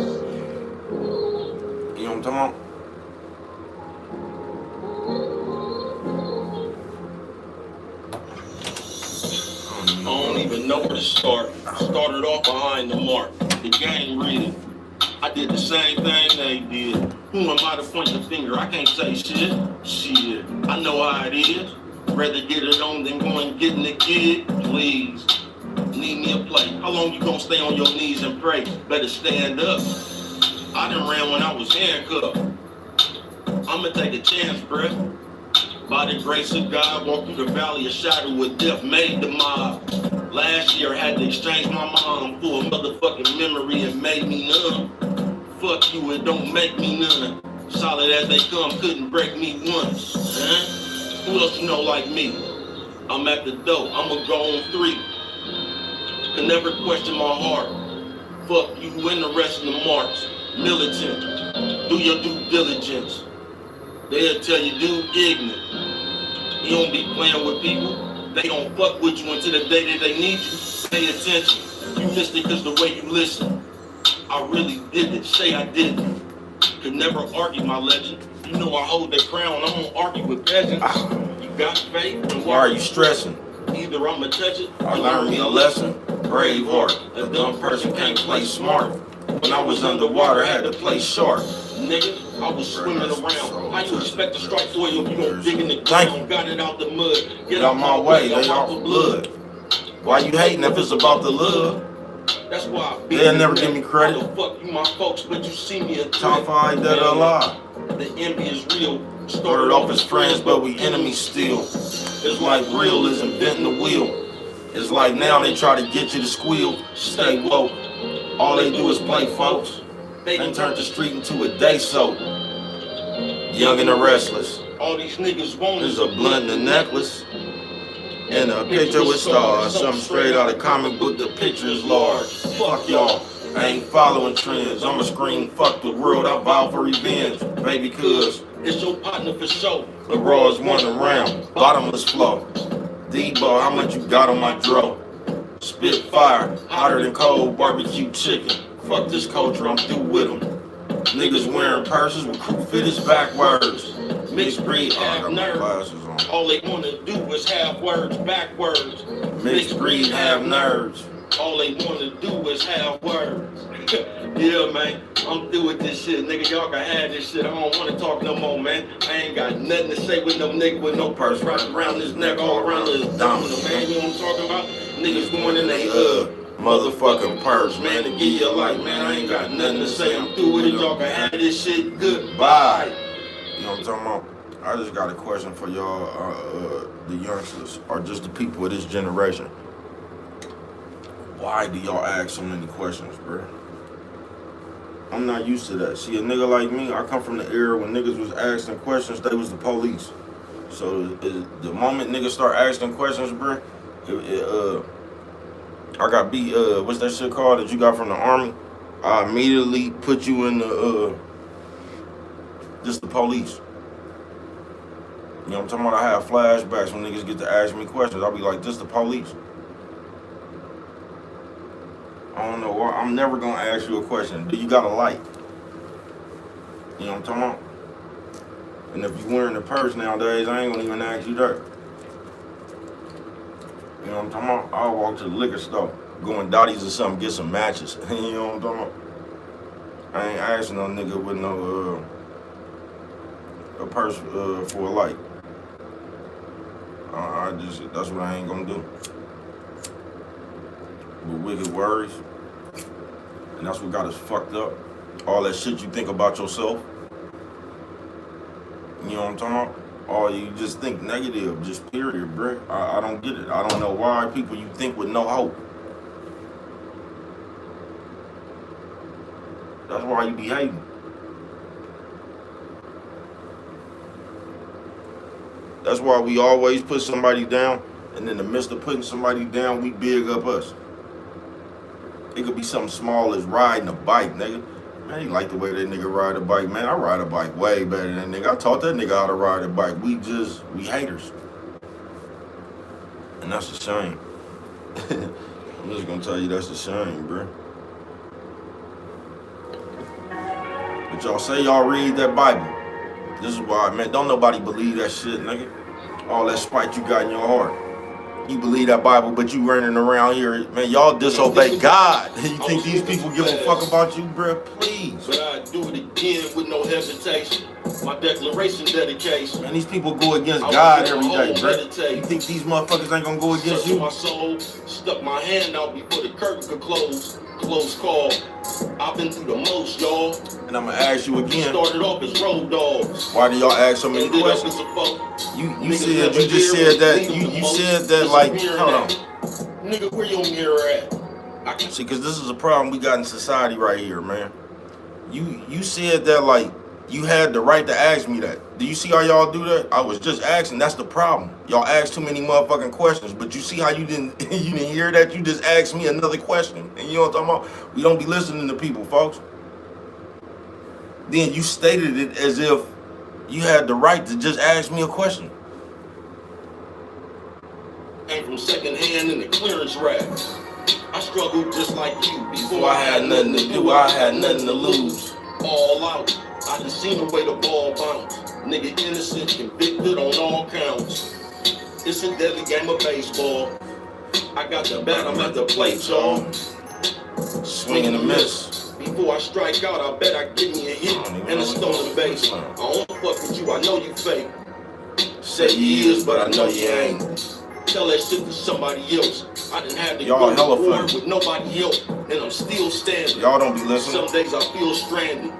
You know what I'm talking about? I don't even know where to start. I started off behind the mark. The game real. I did the same thing they did. Who am I to point the finger? I can't say shit. Shit. I know how it is. Rather get it on than go and get in the kid. Please. Need me a plate. How long you gonna stay on your knees and pray? Better stand up. I done ran when I was handcuffed. I'ma take a chance, bruh. By the grace of God, walk through the valley of shadow of death, made the mob. Last year, I had to exchange my mom for a motherfucking memory and made me numb. Fuck you, it don't make me none. Solid as they come, couldn't break me once. Huh? Who else you know like me? I'm at the door, I'ma go on 3. Can never question my heart. Fuck you and the rest of the marks. Militant, do your due diligence. They'll tell you, dude, ignorant. You don't be playing with people. They don't fuck with you until the day that they need you. Pay attention. You missed it cause the way you listen. I really did it. Say I didn't. Could never argue my legend. You know I hold that crown. I don't argue with peasants. You got faith? Then Why are you stressing? Either I'ma touch it I learned me a lesson. Brave heart. A dumb person can't play smart. When I was underwater, I had to play sharp. Nigga, I was swimming around. How you expect to strike oil if you don't dig in the ground? Got it out the mud. Get out my way, lay off the blood. Why you hating if it's about the love? That's why they'll never give me credit. Fuck you, my folks, but you see me a Top 5 dead or alive. The envy is real. Started off as friends, but we enemies still. It's like real is inventing the wheel. It's like now they try to get you to squeal. Stay woke. All they do is play, folks. They turned the street into a day soap. young and the restless. All these niggas want Is a blunt and a necklace. And a picture with stars. Something straight out of comic book, the picture is large. Fuck y'all, I ain't following trends. I'ma scream, fuck the world, I vow for revenge. Baby, cuz it's your partner for sure. the Raw's one around, bottomless flow. D-ball, how much you got on my dro? Spit fire, hotter than cold barbecue chicken. Fuck this culture, I'm through with them. Niggas wearing purses with crew fitteds backwards. Mixed breed, I got my glasses on. All they wanna do is have words backwards. Mixed breed, have nerves. All they wanna do is have words. Yeah, man, I'm through with this shit, nigga. Y'all can have this shit. I don't wanna talk no more, man. I ain't got nothing to say with no nigga with no purse wrapped around his neck, all around his abdominal, man. You know what I'm talking about? Niggas going in they motherfucking purse, man, to give you a life, man. I ain't got nothing to say. I'm through with it. Y'all can have this shit. Goodbye. You know what I'm talking about? I just got a question for y'all, the youngsters, or just the people of this generation. Why do y'all ask so many questions, bro? I'm not used to that. See, a nigga like me, I come from the era when niggas was asking questions, they was the police. So the moment niggas start asking questions, bro, I got beat, what's that shit called that you got from the army? I immediately put you in the, just the police. You know what I'm talking about? I have flashbacks when niggas get to ask me questions. I'll be like, this the police? I don't know why. I'm never gonna ask you a question. Do you got a light? You know what I'm talking about? And if you wearing a purse nowadays, I ain't gonna even ask you that. You know what I'm talking about? I'll walk to the liquor store, go in Dottie's or something, get some matches. You know what I'm talking about? I ain't asking no nigga with no a purse for a light. That's what I ain't gonna do. With wicked worries, and that's what got us fucked up. All that shit you think about yourself. You know what I'm talking about? Or you just think negative, just period, bruh. I don't get it. I don't know why people you think with no hope. That's why you be hating. That's why we always put somebody down, and in the midst of putting somebody down, we big up us. It could be something small as riding a bike, nigga. Man, you like the way that nigga ride a bike, man. I ride a bike way better than that nigga. I taught that nigga how to ride a bike. We haters. And that's a shame. I'm just gonna tell you that's a shame, bro. But y'all say y'all read that Bible. This is why, man, don't nobody believe that shit, nigga. All that spite you got in your heart. You believe that Bible, but you running around here, man, y'all disobey God. You think these people give a fuck about you, bro? Please. But I do it again with no hesitation. My declaration dedication. Man, these people go against God every day, bro. You think these motherfuckers ain't gonna go against you? My soul, stuck my hand out before the curtain could close. Close call. I've been through the most, y'all. And I'm gonna ask you again. Started off as road dogs. Why do y'all ask so many questions? You said you just said that you said that like hold on. Nigga, where your mirror at? See, cause this is a problem we got in society right here, man. You said that like you had the right to ask me that. Do you see how y'all do that? I was just asking. That's the problem. Y'all ask too many motherfucking questions. But you see how you didn't hear that? You just asked me another question. And you know what I'm talking about? We don't be listening to people, folks. Then you stated it as if you had the right to just ask me a question. Came from second hand in the clearance rack. I struggled just like you. Before I had nothing to do, I had nothing to lose. All out. I just seen the way the ball bounce. Nigga innocent, convicted on all counts. It's a deadly game of baseball. I got the bat, I'm at the plate, y'all. Swing and a miss. Before I strike out, I bet I give me a hit and a stolen base. I don't fuck with you, I know you fake. Say you is, but I know you ain't. Tell that shit to somebody else. I didn't have to y'all go to war funny. with nobody help, and I'm still standing. Y'all don't be listening. Some days I feel stranded.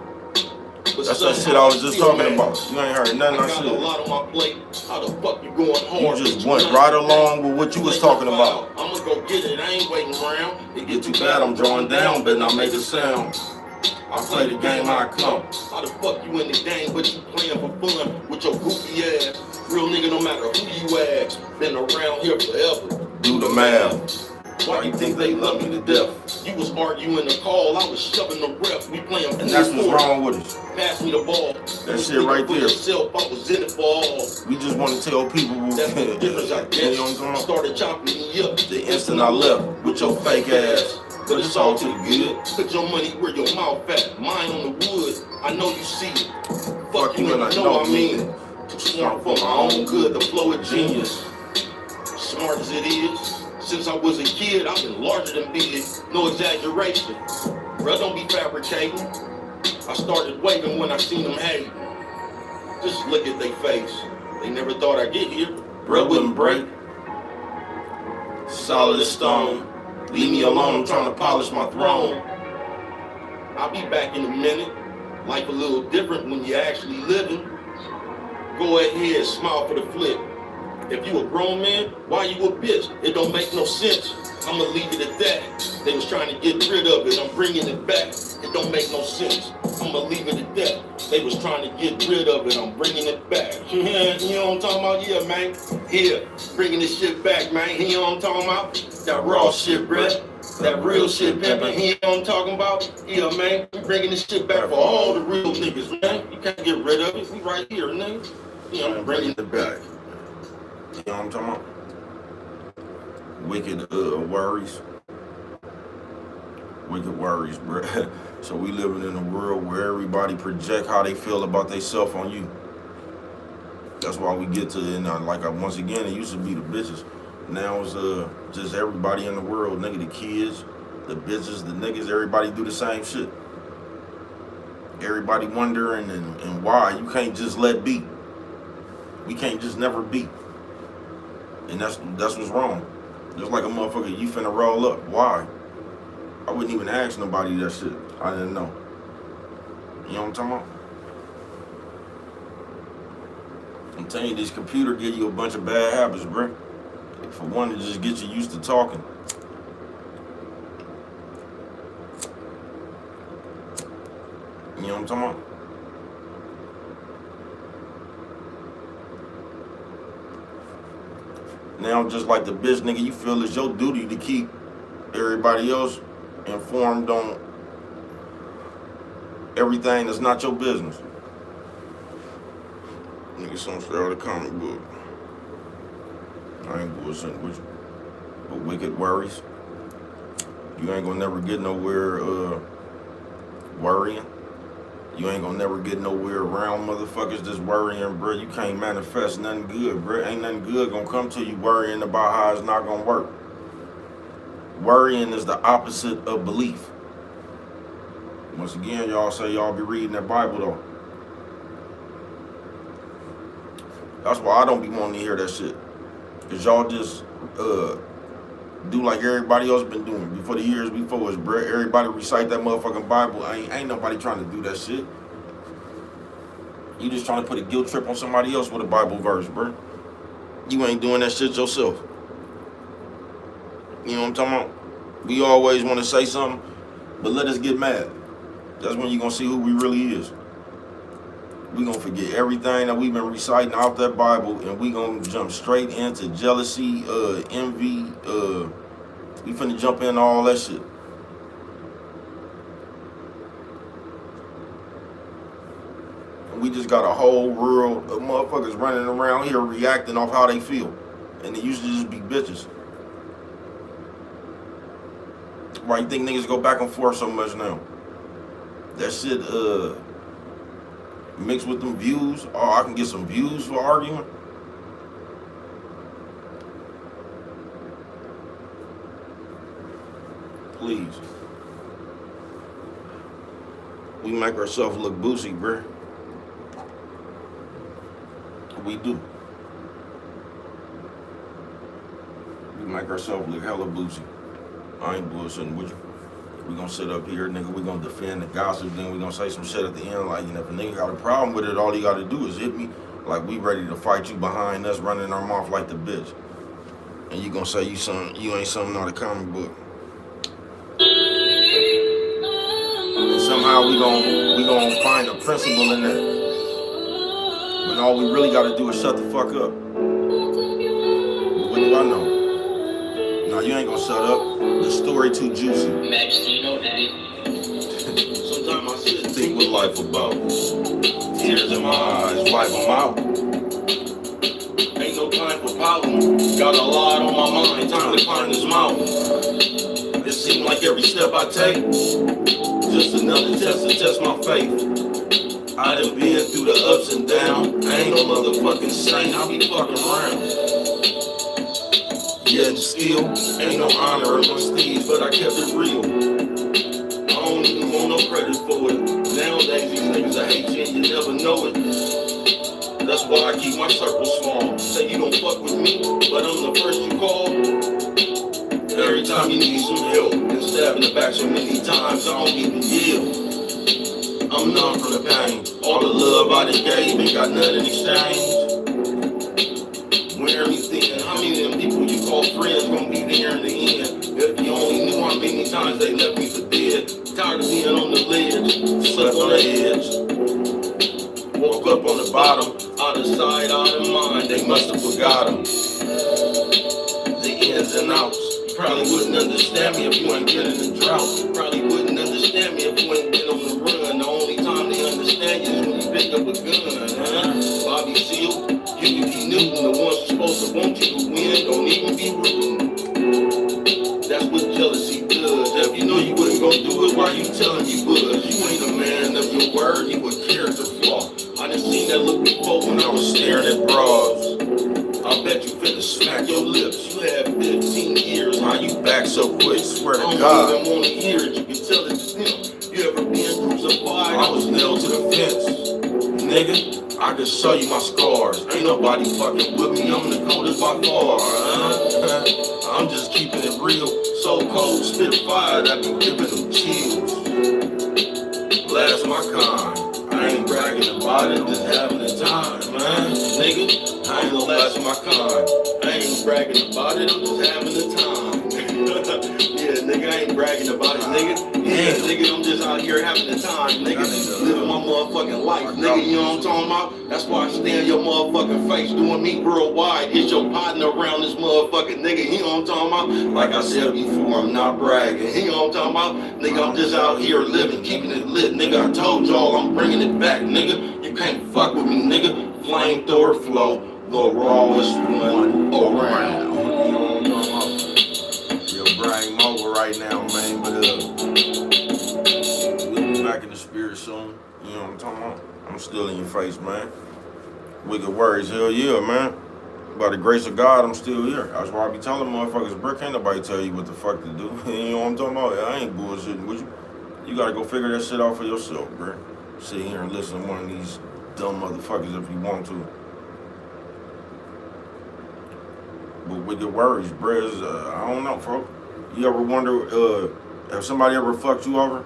That's that shit I was just talking about. You ain't heard nothing I said. I got a lot on my plate. How the fuck you going hard? You just went right along with what you was talking about. I'ma go get it. I ain't waiting around. It get too bad, I'm drawing down, but not make a sound. I play the game how I come. How the fuck you in the game, but you playing for fun with your goofy ass? Real nigga, no matter who you ask, been around here forever. Do the math. Why you think they love me to death? You was arguing the call, I was shoving the ref. We playing and that's what's wrong with us. Pass me the ball. That shit right there. Yourself, I was in it for all. We just want to tell people that's the difference, I guess. You know what I'm talking about? Started chopping me up the instant I left with your fake ass. But it's all to the good. Put your money where your mouth at. Mine on the wood. I know you see it. Fuck you and I know I mean it. Too smart for my own good. The flow of genius. Smart as it is. Since I was a kid, I've been larger than big. No exaggeration. Bruh, don't be fabricating. I started waving when I seen them hating. Just look at their face. They never thought I'd get here. Bruh wouldn't break. Solid as stone. Leave me alone, I'm trying to polish my throne. I'll be back in a minute. Life a little different when you're actually living. Go ahead, smile for the flip. If you a grown man, why you a bitch? It don't make no sense. I'ma leave it at that. They was trying to get rid of it, I'm bringing it back. It don't make no sense. I'ma leave it at that. They was trying to get rid of it, I'm bringing it back. You know what I'm talking about? Yeah, man. Here, bringing this shit back, man. You know what I'm talking about? That raw shit, bruh. That real shit, pimpin'. You know what I'm talking about? Yeah, man. We bringing this shit back for all the real niggas, man. You can't get rid of it. We right here, nigga. You know, I'm bringing it back. You know what I'm talking about? Wicked worries. Wicked worries, bruh. So we living in a world where everybody project how they feel about themselves on you. That's why we get to, and once again, it used to be the bitches. Now it's just everybody in the world, nigga, the kids, the bitches, the niggas, everybody do the same shit. Everybody wondering and why. You can't just let be. We can't just never be. And that's what's wrong. Just like a motherfucker, you finna roll up. Why? I wouldn't even ask nobody that shit. I didn't know. You know what I'm talking about? I'm telling you, this computer give you a bunch of bad habits, bruh. For one, to just get you used to talking. You know what I'm talking about? Now, just like the bitch nigga, you feel it's your duty to keep everybody else informed on everything that's not your business. Nigga, some straight out of the comic book. I ain't bullshitting with you. But wicked worries. You ain't gonna never get nowhere worrying. You ain't gonna never get nowhere around motherfuckers just worrying, bro. You can't manifest nothing good, bro. Ain't nothing good gonna come to you worrying about how it's not gonna work. Worrying is the opposite of belief. Once again, y'all say y'all be reading that Bible though. That's why I don't be wanting to hear that shit. Cause y'all just do like everybody else been doing before the years before us, bro. Everybody recite that motherfucking Bible. Ain't nobody trying to do that shit. You just trying to put a guilt trip on somebody else with a Bible verse, bro. You ain't doing that shit yourself. You know what I'm talking about? We always want to say something, but let us get mad. That's when you gonna see who we really is. We gonna forget everything that we've been reciting out that Bible, and we gonna jump straight into jealousy, envy. We finna jump into all that shit. And we just got a whole world of motherfuckers running around here reacting off how they feel, and they used to just be bitches. Why you think niggas go back and forth so much now? That shit, mixed with them views. Oh, I can get some views for arguing. Please. We make ourselves look boozy, bruh. We do. We make ourselves look hella boozy. I ain't bullshitting with you. We gonna sit up here, nigga, we gonna defend the gossip, then we gonna say some shit at the end, like, you know, if a nigga got a problem with it, all he gotta do is hit me, like we ready to fight you behind us, running our mouth like the bitch. And you gonna say you ain't something out of comic book. And somehow we we gonna find a principle in that. When all we really gotta do is shut the fuck up. But what do I know? No, you ain't gonna shut up. The story too juicy. Max, do you know that? Sometimes I sit and think what life about. Tears in my eyes, wipe them out. Ain't no time for pouting. Got a lot on my mind, time to find this mountain. It seems like every step I take, just another test to test my faith. I done been through the ups and downs. I ain't no motherfucking saint, I be fucking around. Yet still, ain't no honor in my steeds, but I kept it real. I don't even want no credit for it. Nowadays, these niggas I hate you and you never know it. That's why I keep my circle small. Say you don't fuck with me, but I'm the first you call. Every time you need some help, been stabbed in the back so many times I don't even yield. I'm numb from the pain. All the love I done gave ain't got nothing in exchange. When everything, how many of them people you call friends gonna be there in the end? If you only knew how many times they left me for dead. Tired of being on the ledge, slept on the edge. Woke up on the bottom, out of sight, out of mind. They must have forgot them. The ins and outs. Probably wouldn't understand me if you ain't been in the drought. Probably wouldn't understand me if you ain't been on the run. The only time they understand you is when you pick up a gun, huh? Bobby Seale, Huey Newton, the ones supposed to want you to win, don't even be rooting. That's what jealousy does. If you know you wasn't gonna do it, why you telling you was? You ain't a man of your word, you a character flaw. I done seen that look before when I was staring at bras. I bet you finna smack your lips. You had 15 years. How you back so quick? Swear to God. I don't even wanna hear it. You can tell it to them. You ever been crucified? I was nailed to the fence. Nigga, I can show you my scars. Ain't nobody fucking with me. I'm the coldest by far. I'm just keeping it real. So cold, spit fire that been giving them chills. Last my kind. I ain't bragging about it, just having the time, man. Nigga, I ain't the last of my kind. I ain't bragging about it, I'm just having the time. Yeah, nigga, I ain't bragging about it, nigga. Yeah, nigga, I'm just out here having the time, nigga. Living my motherfucking life, nigga, you know what I'm talking about? That's why I stay in your motherfucking face, doing me worldwide. Get your partner around this motherfucking nigga, you know what I'm talking about? Like I said before, I'm not bragging, you know what I'm talking about? Nigga, I'm just out here living, keeping it lit, nigga. I told y'all I'm bringing it back, nigga. You can't fuck with me, nigga. Flamethrower flow, the rawest one around. You know what I'm talking about? Yo, Brian Mobile right now, man, but we'll be back in the spirit soon. You know what I'm talking about? I'm still in your face, man. Wicked words, hell yeah, man. By the grace of God, I'm still here. That's why I be telling motherfuckers, bro, can't nobody tell you what the fuck to do. You know what I'm talking about? I ain't bullshitting with you. You gotta go figure that shit out for yourself, bro. Sit here and listen to one of these dumb motherfuckers if you want to. But with the worries, bro, I don't know, bro. You ever wonder if somebody ever fucked you over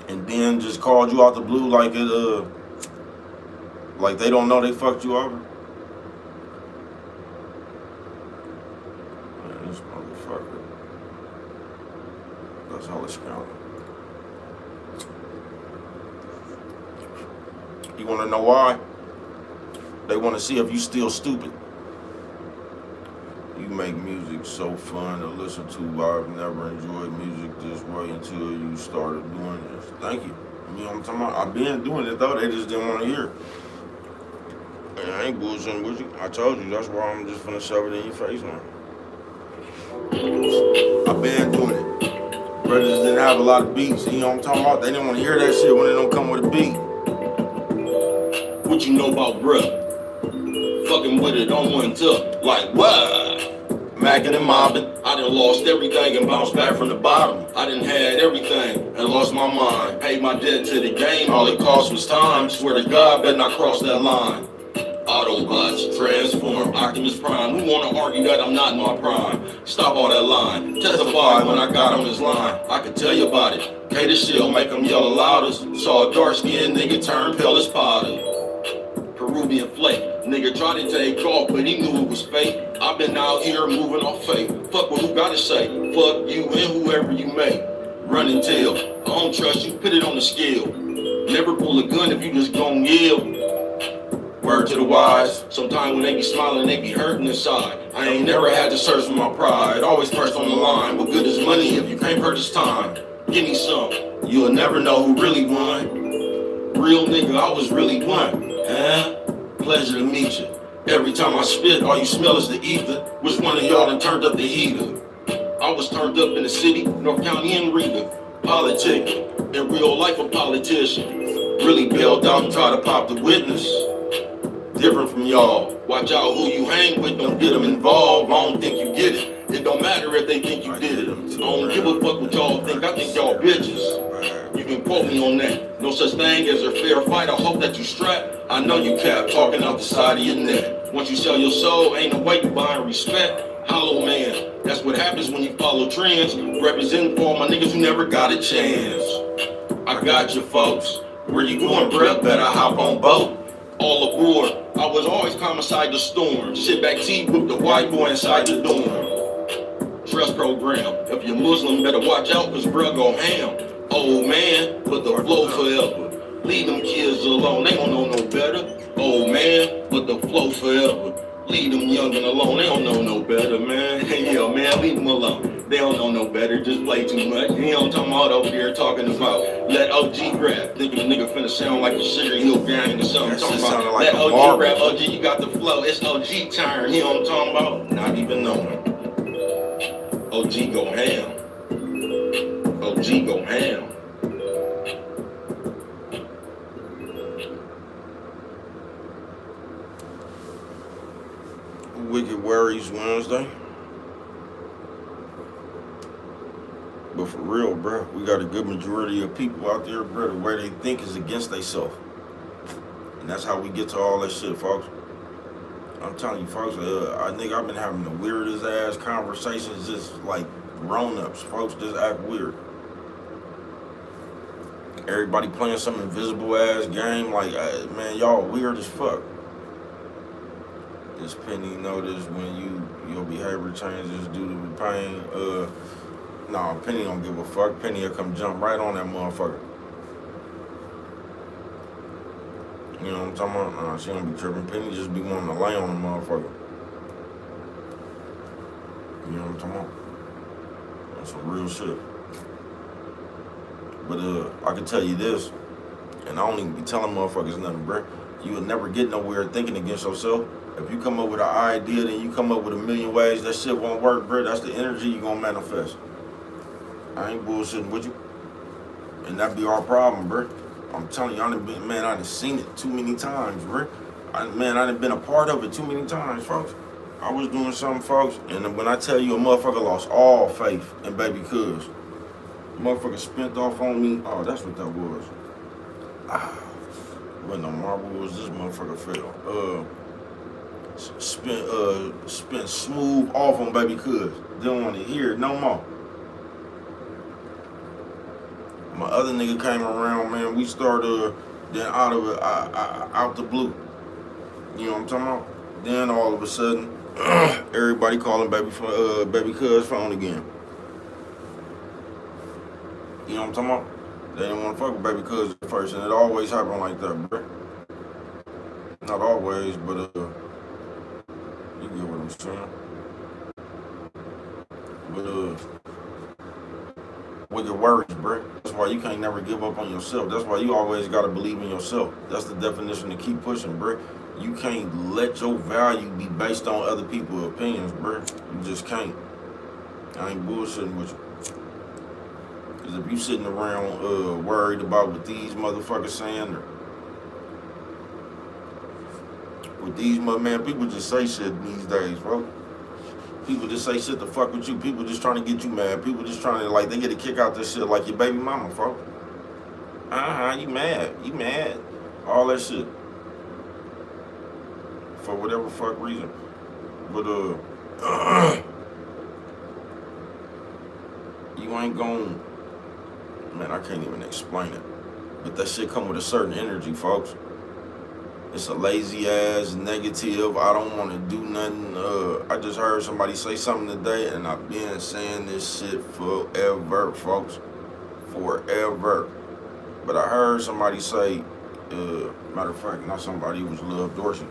and then just called you out the blue like it like they don't know they fucked you over? Man, this motherfucker. That's how it's counting. You wanna know why? They wanna see if you still stupid. You make music so fun to listen to. I've never enjoyed music this way until you started doing this. Thank you. You know what I'm talking about? I've been doing it though, they just didn't want to hear it. And I ain't bullshitting with you. I told you, that's why I'm just finna shove it in your face, man. I've been doing it. Brothers didn't have a lot of beats, you know what I'm talking about? They didn't want to hear that shit when it don't come with a beat. What you know about bruh? Fucking with it on one tip. Like what? Mackin' and mobbing. I done lost everything and bounced back from the bottom. I done had everything and lost my mind. Paid my debt to the game, all it cost was time. Swear to God, better not cross that line. Autobots, transform, Optimus Prime. Who wanna argue that I'm not in my prime? Stop all that line. Testify when I got on this line. I could tell you about it. K the Shield, make them yell the loudest. Saw a dark-skinned nigga turn pale as powder. Peruvian flake. Nigga tried to take off, but he knew it was fake. I've been out here moving off faith. Fuck what who gotta say. Fuck you and whoever you may. Run and tell. I don't trust you, put it on the scale. Never pull a gun if you just gon' yell. Word to the wise. Sometimes when they be smiling, they be hurting inside. I ain't never had to search for my pride. Always first on the line. What good is money if you can't purchase time? Give me some. You'll never know who really won. Real nigga, I was really one. Pleasure to meet you. Every time I spit, all you smell is the ether. Which one of y'all done turned up the heater? I was turned up in the city, North County and Riga. Politic, in real life a politician. Really bailed out and try to pop the witness. Different from y'all. Watch out who you hang with, don't get them involved. I don't think you get it. It don't matter if they think you did it. I don't give a fuck what y'all think. I think y'all bitches. You can quote me on that. No such thing as a fair fight. I hope that you strap. I know you cap talking out the side of your neck. Once you sell your soul, ain't no way you buying respect. Hollow man. That's what happens when you follow trends. Representing for all my niggas who never got a chance. I got you folks. Where you going, bruh? Better hop on boat. All aboard. I was always calm inside the storm. Sit back, tea with the white boy inside the dorm. Trust program. If you're Muslim, better watch out, cause bruh go ham. Old man, but the flow forever. Leave them kids alone, they don't know no better. Old man, but the flow forever. Leave them youngin' alone, they don't know no better, man. Yeah, man, leave them alone. They don't know no better, just play too much. You know what I'm talking about over there talking about. Let OG rap. Thinking the nigga finna sound like a Sugar Hill gang or something. Talking about like let OG rap, OG, you got the flow. It's OG turn, you know what I'm talking about? Not even knowing. OG go ham. OG go ham. Wicked Worries Wednesday. But for real, bro, we got a good majority of people out there, bro, the way they think is against themselves. And that's how we get to all that shit, folks. I'm telling you, folks, I've been having the weirdest ass conversations, just like grown-ups, folks, just act weird. Everybody playing some invisible ass game, like, man, y'all weird as fuck. This Penny notice when your behavior changes due to the pain. Nah, Penny don't give a fuck. Penny will come jump right on that motherfucker. You know what I'm talking about? Nah, she don't be tripping. Penny just be wanting to lay on the motherfucker. You know what I'm talking about? That's some real shit. But I can tell you this, and I don't even be telling motherfuckers nothing, bruh. You will never get nowhere thinking against yourself. If you come up with an idea, then you come up with a million ways that shit won't work, bruh. That's the energy you gonna manifest. I ain't bullshitting with you. And that be our problem, bruh. I'm telling you, I done seen it too many times, bruh. I done been a part of it too many times, folks. I was doing something, folks, and when I tell you a motherfucker lost all faith in Baby Cuz, motherfucker spent off on me. Oh, that's what that was. When the marble was, this motherfucker fell. Spent smooth off on Baby Cuz. Didn't want to hear it no more. My other nigga came around, man. We started then out the blue. You know what I'm talking about? Then all of a sudden, everybody calling Baby Cuz phone again. You know what I'm talking about? They didn't want to fuck with Baby Cuz at first, and it always happened like that, bro. Not always, but you get what I'm saying. But Wicked Worries, bro. That's why you can't never give up on yourself. That's why you always gotta believe in yourself. That's the definition to keep pushing, bro. You can't let your value be based on other people's opinions, bro. You just can't. I ain't bullshitting with you. Cause if you sitting around worried about what these motherfuckers saying or what these man, people just say shit these days, bro. People just say shit to fuck with you. People just trying to get you mad. People just trying to, like, they get a kick out this shit like your baby mama, folks. You mad. You mad. All that shit. For whatever fuck reason. But, you ain't gon', man, I can't even explain it. But that shit come with a certain energy, folks. It's a lazy ass, negative, I don't want to do nothing. I just heard somebody say something today, and I've been saying this shit forever, folks. forever. But I heard somebody say, matter of fact, not somebody, it was Love Dorsey.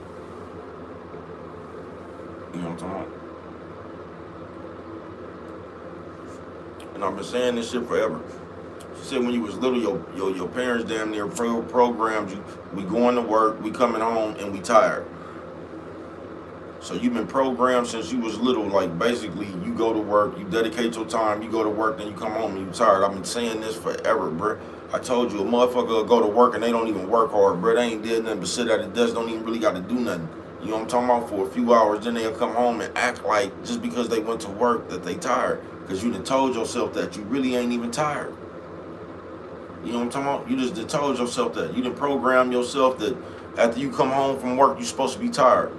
You know what I'm talking about? And I've been saying this shit forever. She said when you was little, your parents damn near programmed you. We going to work, we coming home, and we tired. So you've been programmed since you was little. Like basically, you go to work, you dedicate your time, you go to work, then you come home and you tired. I've been saying this forever, bruh. I told you a motherfucker will go to work and they don't even work hard, bruh. They ain't did nothing but sit at the desk, don't even really got to do nothing. You know what I'm talking about? For a few hours, then they'll come home and act like just because they went to work that they tired. Because you done told yourself that you really ain't even tired. You know what I'm talking about? You just done told yourself that. You done programmed yourself that after you come home from work, you're supposed to be tired.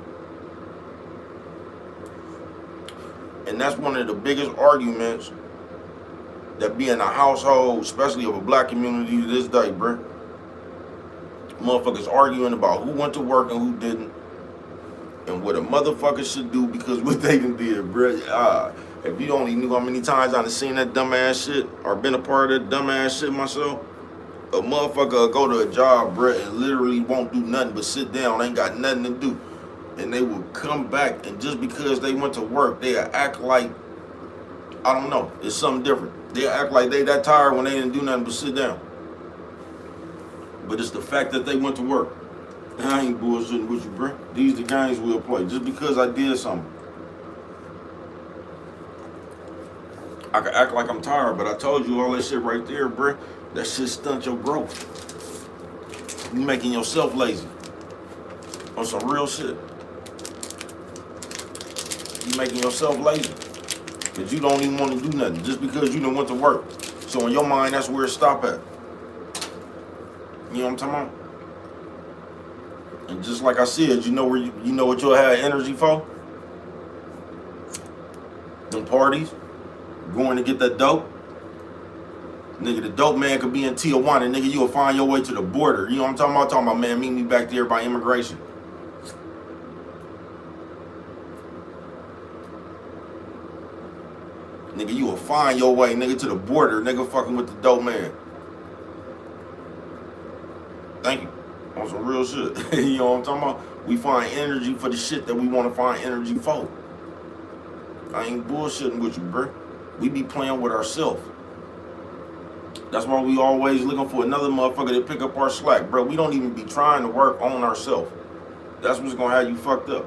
And that's one of the biggest arguments that be in a household, especially of a black community to this day, bruh. Motherfuckers arguing about who went to work and who didn't. And what a motherfucker should do because what they done did, bruh. If you only knew how many times I done seen that dumbass shit or been a part of that dumbass shit myself, a motherfucker will go to a job, bruh, and literally won't do nothing but sit down, ain't got nothing to do. And they will come back, and just because they went to work, they'll act like, I don't know, it's something different. They'll act like they that tired when they didn't do nothing but sit down. But it's the fact that they went to work. And I ain't bullshitting with you, bro. These the games we'll play. Just because I did something. I can act like I'm tired, but I told you all that shit right there, bro. That shit stunt your growth. You making yourself lazy. On some real shit. You making yourself lazy. Because you don't even want to do nothing. Just because you done went to work. So in your mind, that's where it stop at. You know what I'm talking about? And just like I said, you know where you know what you'll have energy for? Them parties. Going to get that dope. Nigga, the dope man could be in Tijuana. Nigga, you'll find your way to the border. You know what I'm talking about? Talking about, man, meet me back there by immigration. Nigga, you will find your way, nigga, to the border, nigga, fucking with the dope man. Thank you. On some real shit. You know what I'm talking about? We find energy for the shit that we want to find energy for. I ain't bullshitting with you, bro. We be playing with ourselves. That's why we always looking for another motherfucker to pick up our slack, bro. We don't even be trying to work on ourselves. That's what's gonna have you fucked up.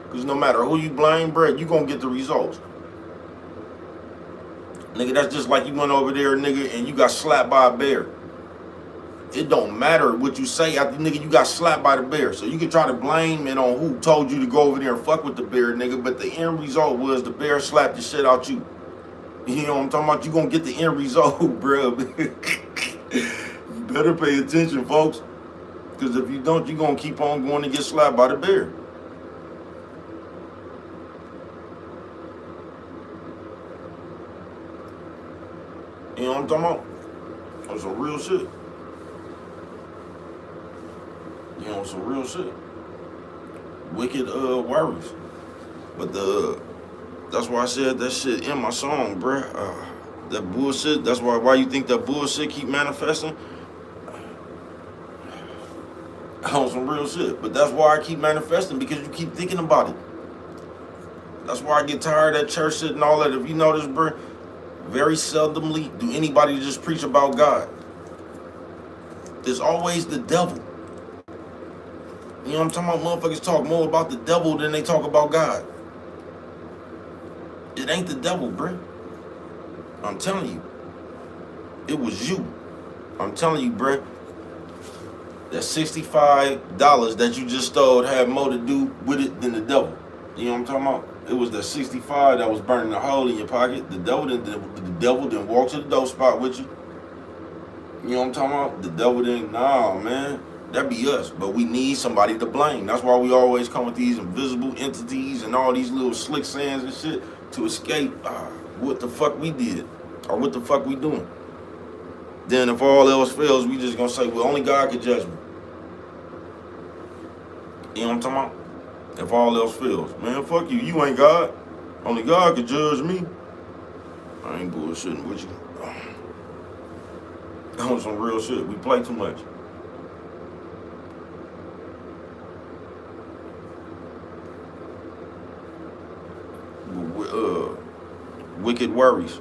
Because no matter who you blame, bro, you gonna get the results. Nigga, that's just like you went over there, nigga, and you got slapped by a bear. It don't matter what you say after, nigga, you got slapped by the bear. So you can try to blame it on who told you to go over there and fuck with the bear, nigga, but the end result was the bear slapped the shit out you. You know what I'm talking about? You gonna get the end result, bro. Better pay attention, folks. Because if you don't, you're gonna keep on going to get slapped by the bear. You know what I'm talking about? On some real shit. You know, some real shit. Wicked worries. But that's why I said that shit in my song, bruh. That bullshit, that's why you think that bullshit keep manifesting? On some real shit. But that's why I keep manifesting, because you keep thinking about it. That's why I get tired of that church shit and all that. If you notice, bruh, very seldomly do anybody just preach about God. There's always the devil. You know what I'm talking about? Motherfuckers talk more about the devil than they talk about God. It ain't the devil, bruh. I'm telling you. It was you. I'm telling you, bruh. That $65 that you just stole had more to do with it than the devil. You know what I'm talking about? It was the 65 that was burning a hole in your pocket. The devil didn't walk to the dope spot with you. You know what I'm talking about? The devil didn't, nah, man. That be us. But we need somebody to blame. That's why we always come with these invisible entities and all these little slick sayings and shit to escape what the fuck we did or what the fuck we doing. Then if all else fails, we just gonna say, well, only God can judge me. You know what I'm talking about? If all else fails. Man, fuck you. You ain't God. Only God could judge me. I ain't bullshitting with you. On some real shit. We play too much. Wicked worries.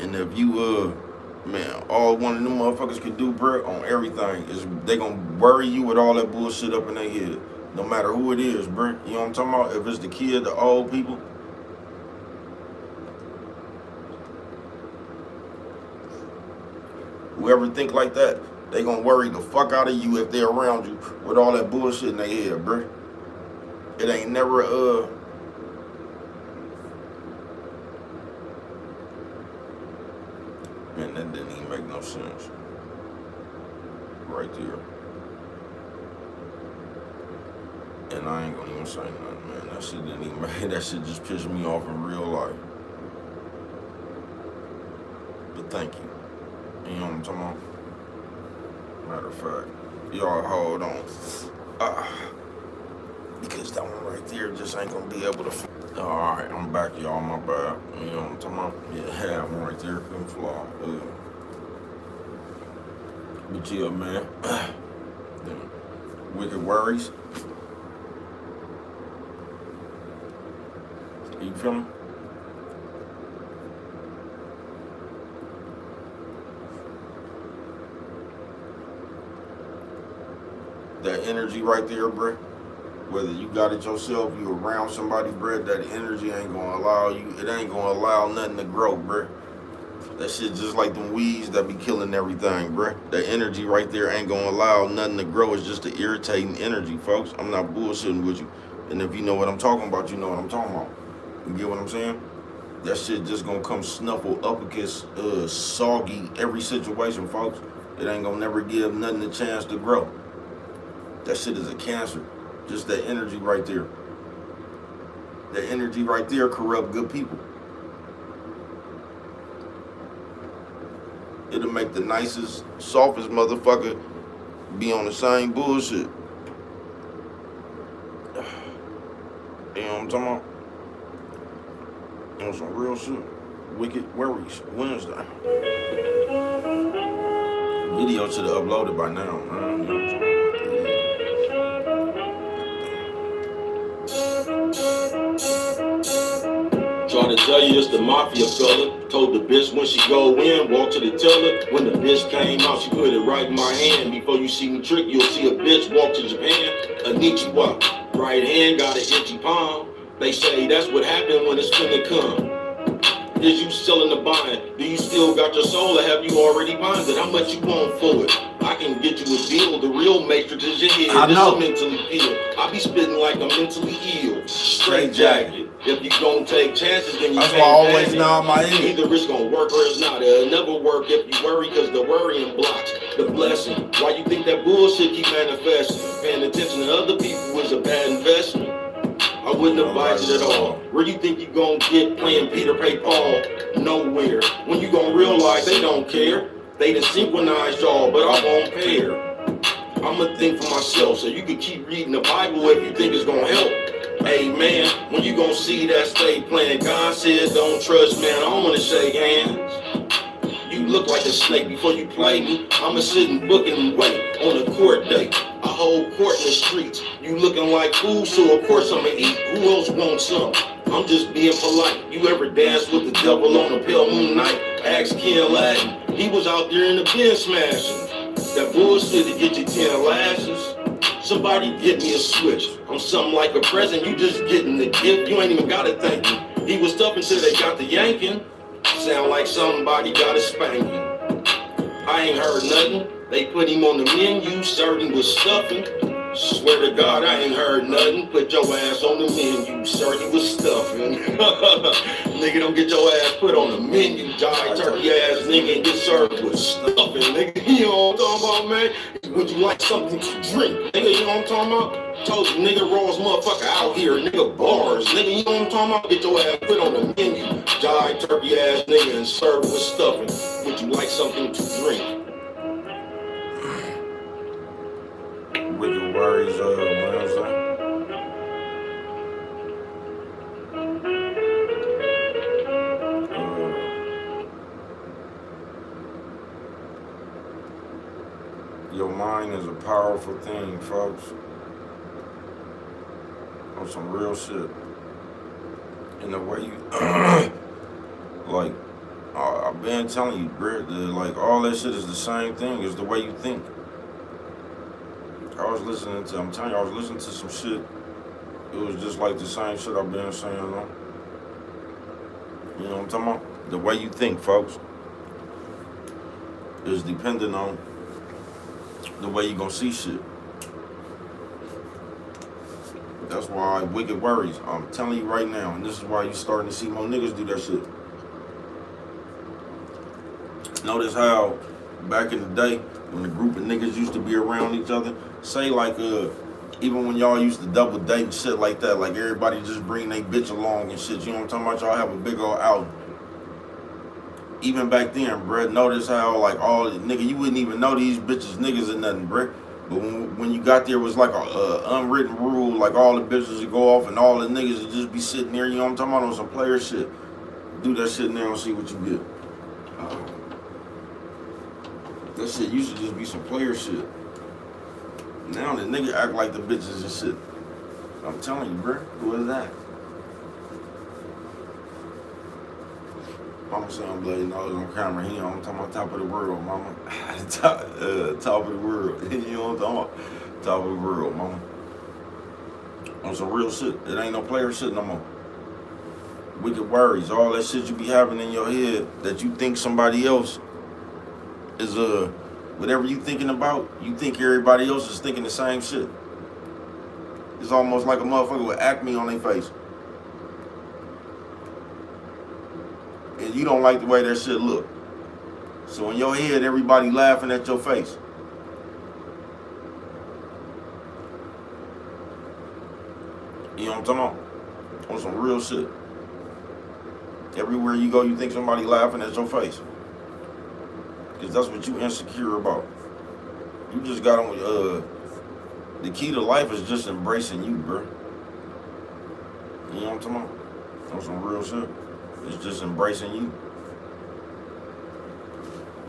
And if you man, all one of them motherfuckers could do, bro, on everything is they gonna worry you with all that bullshit up in their head. No matter who it is, bro. You know what I'm talking about? If it's the kid, the old people. Whoever think like that, they gonna worry the fuck out of you if they're around you with all that bullshit in their head, bro. It ain't never man, that didn't even make no sense. Right there. And I ain't gonna even say nothing, man. That shit didn't even make, that shit just pissed me off in real life. But thank you. You know what I'm talking about? Matter of fact, y'all hold on. Because that one right there just ain't gonna be able to. Alright, I'm back, y'all. My bad. You know what I'm talking about? Yeah, that one right there couldn't fly. But yeah, man. Wicked worries. You feel me? That energy right there, bruh. Whether you got it yourself, you around somebody, bruh, that energy ain't gonna allow you, it ain't gonna allow nothing to grow, bruh. That shit just like them weeds that be killing everything, bruh. That energy right there ain't gonna allow nothing to grow. It's just an irritating energy, folks. I'm not bullshitting with you. And if you know what I'm talking about, you know what I'm talking about. You get what I'm saying? That shit just gonna come snuffle up against soggy every situation, folks. It ain't gonna never give nothing a chance to grow. That shit is a cancer. Just that energy right there. That energy right there corrupt good people. It'll make the nicest, softest motherfucker be on the same bullshit. You know what I'm talking about? On some real shit. Wicked Worries Wednesday. Video should have uploaded by now, man. You know what I'm talking about? Try to tell you it's the mafia fella. Told the bitch when she go in, walk to the teller. When the bitch came out, she put it right in my hand. Before you see me trick, you'll see a bitch walk to Japan. Anichiwa, right hand got an itchy palm. They say that's what happened when it's finna come. Is you selling the buying? Do you still got your soul or have you already bonded? How much you want for it? I can get you a deal. The real matrix is your head. I know. This mentally feel. I be spitting like I'm mentally ill. Straight jacket. If you gon' take chances, then you that's can't why I always panic. nod my head. Either it's gon' work or it's not. It'll never work if you worry, cause the worrying blocks the blessing. Why you think that bullshit keep manifesting? Paying attention to other people is a bad investment. I wouldn't advise it at all. Where you think you gon' get playing Peter Pay Paul? Nowhere. When you gon' realize they don't care. They done synchronized y'all, but I won't pair. I'ma think for myself, so you can keep reading the Bible if you think it's gonna help. Hey man, when you gon' see that stay playing? God said don't trust, man, I don't wanna shake hands. You look like a snake before you play me. I'ma sit and book and wait on a court date. I hold court in the streets. You looking like food, so of course I'ma eat. Who else wants some? I'm just being polite. You ever dance with the devil on a pale moon night? Ask Ken Latin. He was out there in the bin smashing. That bullshit to get you 10 lashes. Somebody get me a switch. I'm something like a present. You just getting the gift. You ain't even gotta thank me. He was tough until they got the yanking. Sound like somebody got a spanking. I ain't heard nothing. They put him on the menu, served him with stuffing. Swear to God, I ain't heard nothing. Put your ass on the menu, served you with stuffing. Nigga, don't get your ass put on the menu. Giant turkey ass nigga and get served with stuffing. Nigga, you know what I'm talking about, man? Would you like something to drink? Nigga, you know what I'm talking about? Told you, nigga, Raw's motherfucker out here, nigga, bars. Nigga, you know what I'm talking about? Get your ass put on the menu. Giant turkey ass nigga and served with stuffing. Would you like something to drink? Wicked Worries Wednesday. your mind is a powerful thing, folks. On some real shit. And the way you, like, I've been telling you, bro, like, all that shit is the same thing as the way you think. I'm telling you, I was listening to some shit. It was just like the same shit I've been saying, though. You know what I'm talking about? The way you think, folks, is dependent on the way you gonna see shit. That's why wicked worries. I'm telling you right now, and this is why you starting to see more niggas do that shit. Notice how back in the day, when a group of niggas used to be around each other, say like even when y'all used to double date and shit like that, like everybody just bring their bitch along and shit, you know what I'm talking about? Y'all have a big old outing. Even back then, bruh, notice how like all nigga, you wouldn't even know these bitches niggas or nothing, bruh. But when you got there, it was like a unwritten rule, like all the bitches would go off and all the niggas would just be sitting there, you know what I'm talking about, on some player shit. Do that shit now and see what you get. That shit used to just be some player shit. Now the nigga act like the bitches and shit. I'm telling you, bruh, who is that? Mama saying I'm bloody nose on camera. He on talking about top of the world, mama. top of the world. You know what I'm talking about? Top of the world, mama. On some real shit. It ain't no player shit no more. Wicked worries, all that shit you be having in your head that you think somebody else is whatever you thinking about, you think everybody else is thinking the same shit. It's almost like a motherfucker with acne on their face. And you don't like the way that shit look. So in your head, everybody laughing at your face. You know what I'm talking about? On some real shit. Everywhere you go, you think somebody laughing at your face. Because that's what you insecure about. You just got on, the key to life is just embracing you, bro. You know what I'm talking about? On some real shit. It's just embracing you.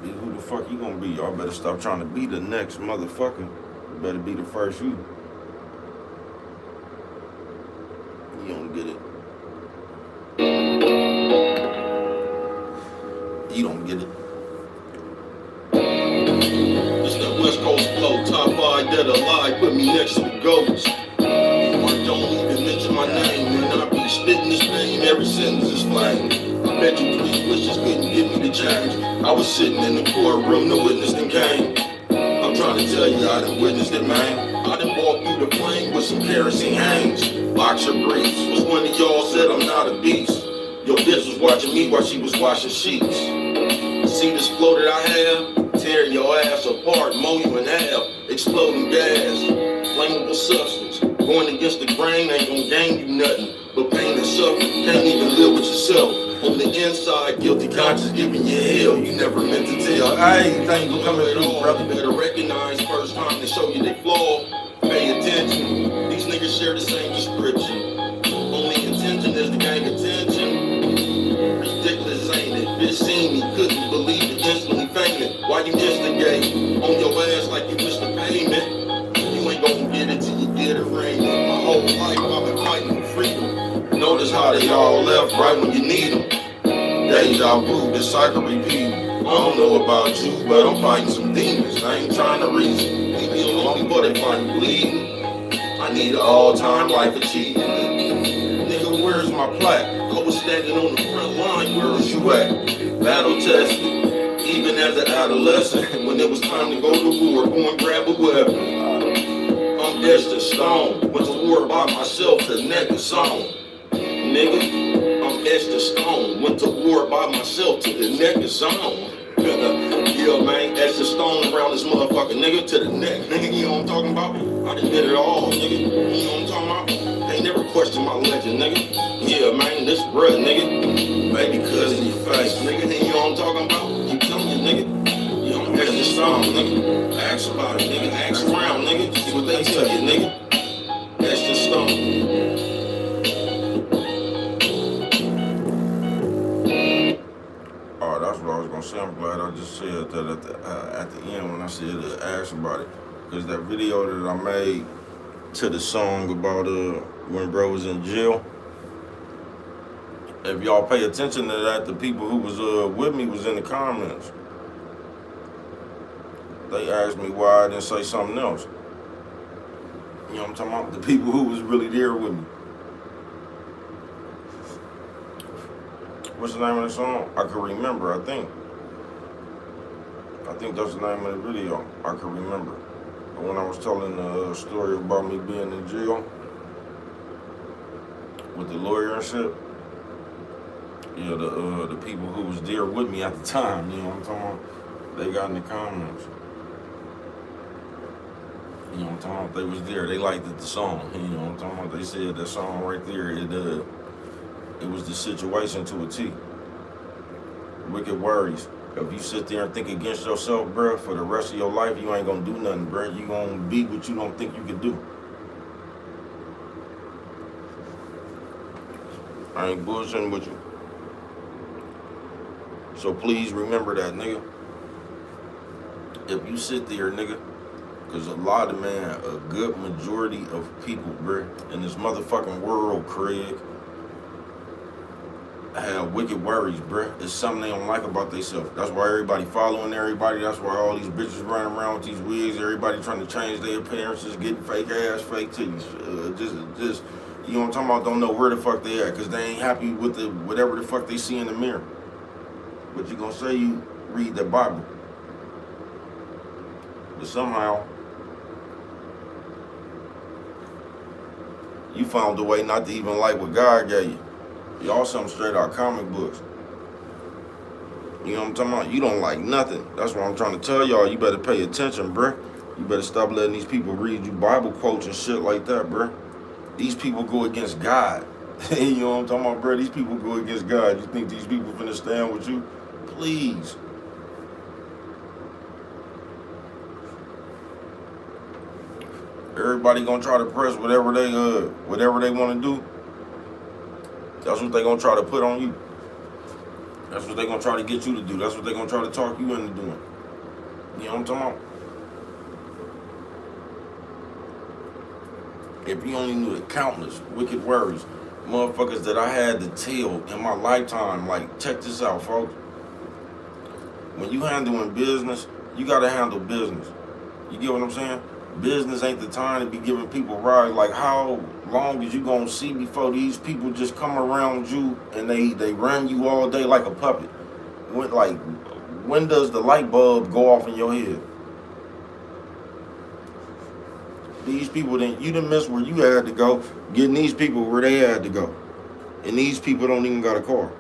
Be who the fuck you gonna be? Y'all better stop trying to be the next motherfucker. You better be the first you. You don't get it. You don't get it. It's that West Coast flow, top 5 dead alive, put me next to the goats. Or don't even mention my name, and I be spitting this name, every sentence is flame. I bet you 3 wishes couldn't give me the change. I was sitting in the courtroom, the witness then came. I'm trying to tell you, I done witnessed it, man. I done walked through the flame with some kerosene hangs. Boxer briefs, was one of y'all said I'm not a beast. Your bitch was watching me while she was washing sheets. See this flow that I have? Tear your ass apart, mow you in half. Exploding gas, flammable substance. Going against the grain ain't gonna gain you nothing but pain and suffering. Can't even live with yourself. On the inside, guilty conscience giving you hell. You never meant to tell. Hey, thank you for coming through, brother. You better recognize first time to show you they flaw. Pay attention. These niggas share the same description. Only intention is to gain attention. Ridiculous, ain't it? Bitch seen me, couldn't believe it, instantly fainted. Why you instigate on your ass like you missed the payment? You ain't gonna get it till you get it rain. My whole life I've been fighting for freedom. Notice how they all left right when you need them. Deja vu, this cycle repeat. I don't know about you, but I'm fighting some demons. I ain't trying to reason. Leave me alone before they find me bleeding. I need an all-time life achievement. Nigga, where's my plaque? I was standing on the front line, where was you at? Battle tested, even as an adolescent. When it was time to go to war, go and grab a weapon. I'm etched in stone, went to war by myself, the neck is on. Nigga, I'm etched in stone, went to war by myself till the neck is on. Yeah, man, etched in stone around this motherfucker, nigga, to the neck. Nigga, you know what I'm talking about? I done did it all, nigga. You know what I'm talking about? Ain't never questioned my legend, nigga. Yeah, man, this bruh, nigga. Baby cousin, your face, nigga. You know what I'm talking about? You telling you, nigga. You know, etched in stone, nigga. Ask about it, nigga. Ask around, nigga. See what they tell you, nigga. Etched in stone. Oh, that's what I was gonna say. I'm I'm glad I just said that at the end when I said ask about it. Because that video that I made to the song about when bro was in jail, if y'all pay attention to that, the people who was with me was in the comments. They asked me why I didn't say something else. You know what I'm talking about? The people who was really there with me. What's the name of the song? I Can Remember, I think. I think that's the name of the video. I Can Remember. But when I was telling the story about me being in jail with the lawyer and shit, yeah, the people who was there with me at the time, you know what I'm talking about? They got in the comments. You know what I'm talking about? They was there. They liked the song. You know what I'm talking about? They said that song right there, it was the situation to a T. Wicked Worries. If you sit there and think against yourself, bro, for the rest of your life, you ain't gonna do nothing, bro. You gonna be what you don't think you can do. I ain't bullshitting with you. So please remember that, nigga. If you sit there, nigga, because a lot of, man, a good majority of people, bro, in this motherfucking world, Craig, have wicked worries, bruh. It's something they don't like about themselves. That's why everybody following everybody. That's why all these bitches running around with these wigs. Everybody trying to change their appearances, getting fake ass, fake titties. Just, you know what I'm talking about? Don't know where the fuck they at, because they ain't happy with whatever the fuck they see in the mirror. But you gonna say you read the Bible. But somehow, you found a way not to even like what God gave you. Y'all something straight out comic books. You know what I'm talking about? You don't like nothing. That's what I'm trying to tell y'all. You better pay attention, bruh. You better stop letting these people read you Bible quotes and shit like that, bruh. These people go against God. You know what I'm talking about, bruh? These people go against God. You think these people finna stand with you? Please. Everybody gonna try to press whatever they want to do. That's what they gonna try to put on you. That's what they gonna try to get you to do. That's what they gonna try to talk you into doing. You know what I'm talking about? If you only knew the countless wicked worries, motherfuckers that I had to tell in my lifetime, like, check this out, folks. When you handling business, you gotta handle business. You get what I'm saying? Business ain't the time to be giving people rides. Like, how long is you gonna see before these people just come around you and they run you all day like a puppet? When does the light bulb go off in your head? These people, you didn't miss where you had to go, getting these people where they had to go. And these people don't even got a car.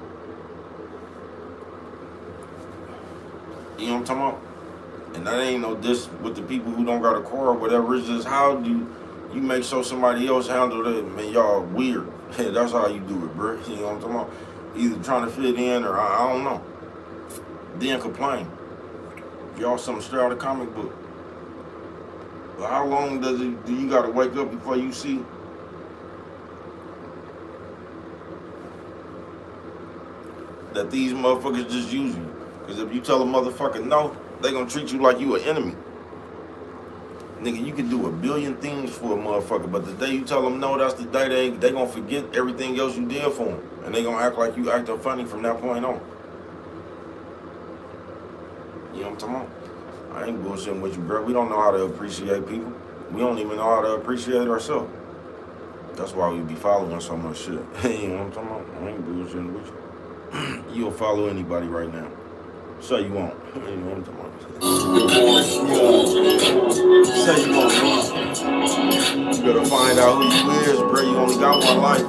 You know what I'm talking about? And that ain't no diss with the people who don't got a car or whatever. It's just how do you make sure somebody else handle it? Man, y'all weird. That's how you do it, bro. You know what I'm talking about? Either trying to fit in or I don't know. Then complain. Y'all something straight out of comic book. But how long do you gotta wake up before you see that these motherfuckers just use you? Because if you tell a motherfucker no, they gonna treat you like you an enemy. Nigga, you can do a billion things for a motherfucker, but the day you tell them no, that's the day they gonna forget everything else you did for them. And they gonna act like you acting funny from that point on. You know what I'm talking about? I ain't bullshitting with you, bro. We don't know how to appreciate people. We don't even know how to appreciate ourselves. That's why we be following so much shit. You know what I'm talking about? I ain't bullshitting with you. You'll follow anybody right now. Say you won't. You know what I'm talking about? Say you won't. You better find out who you is, bro. You only got one life.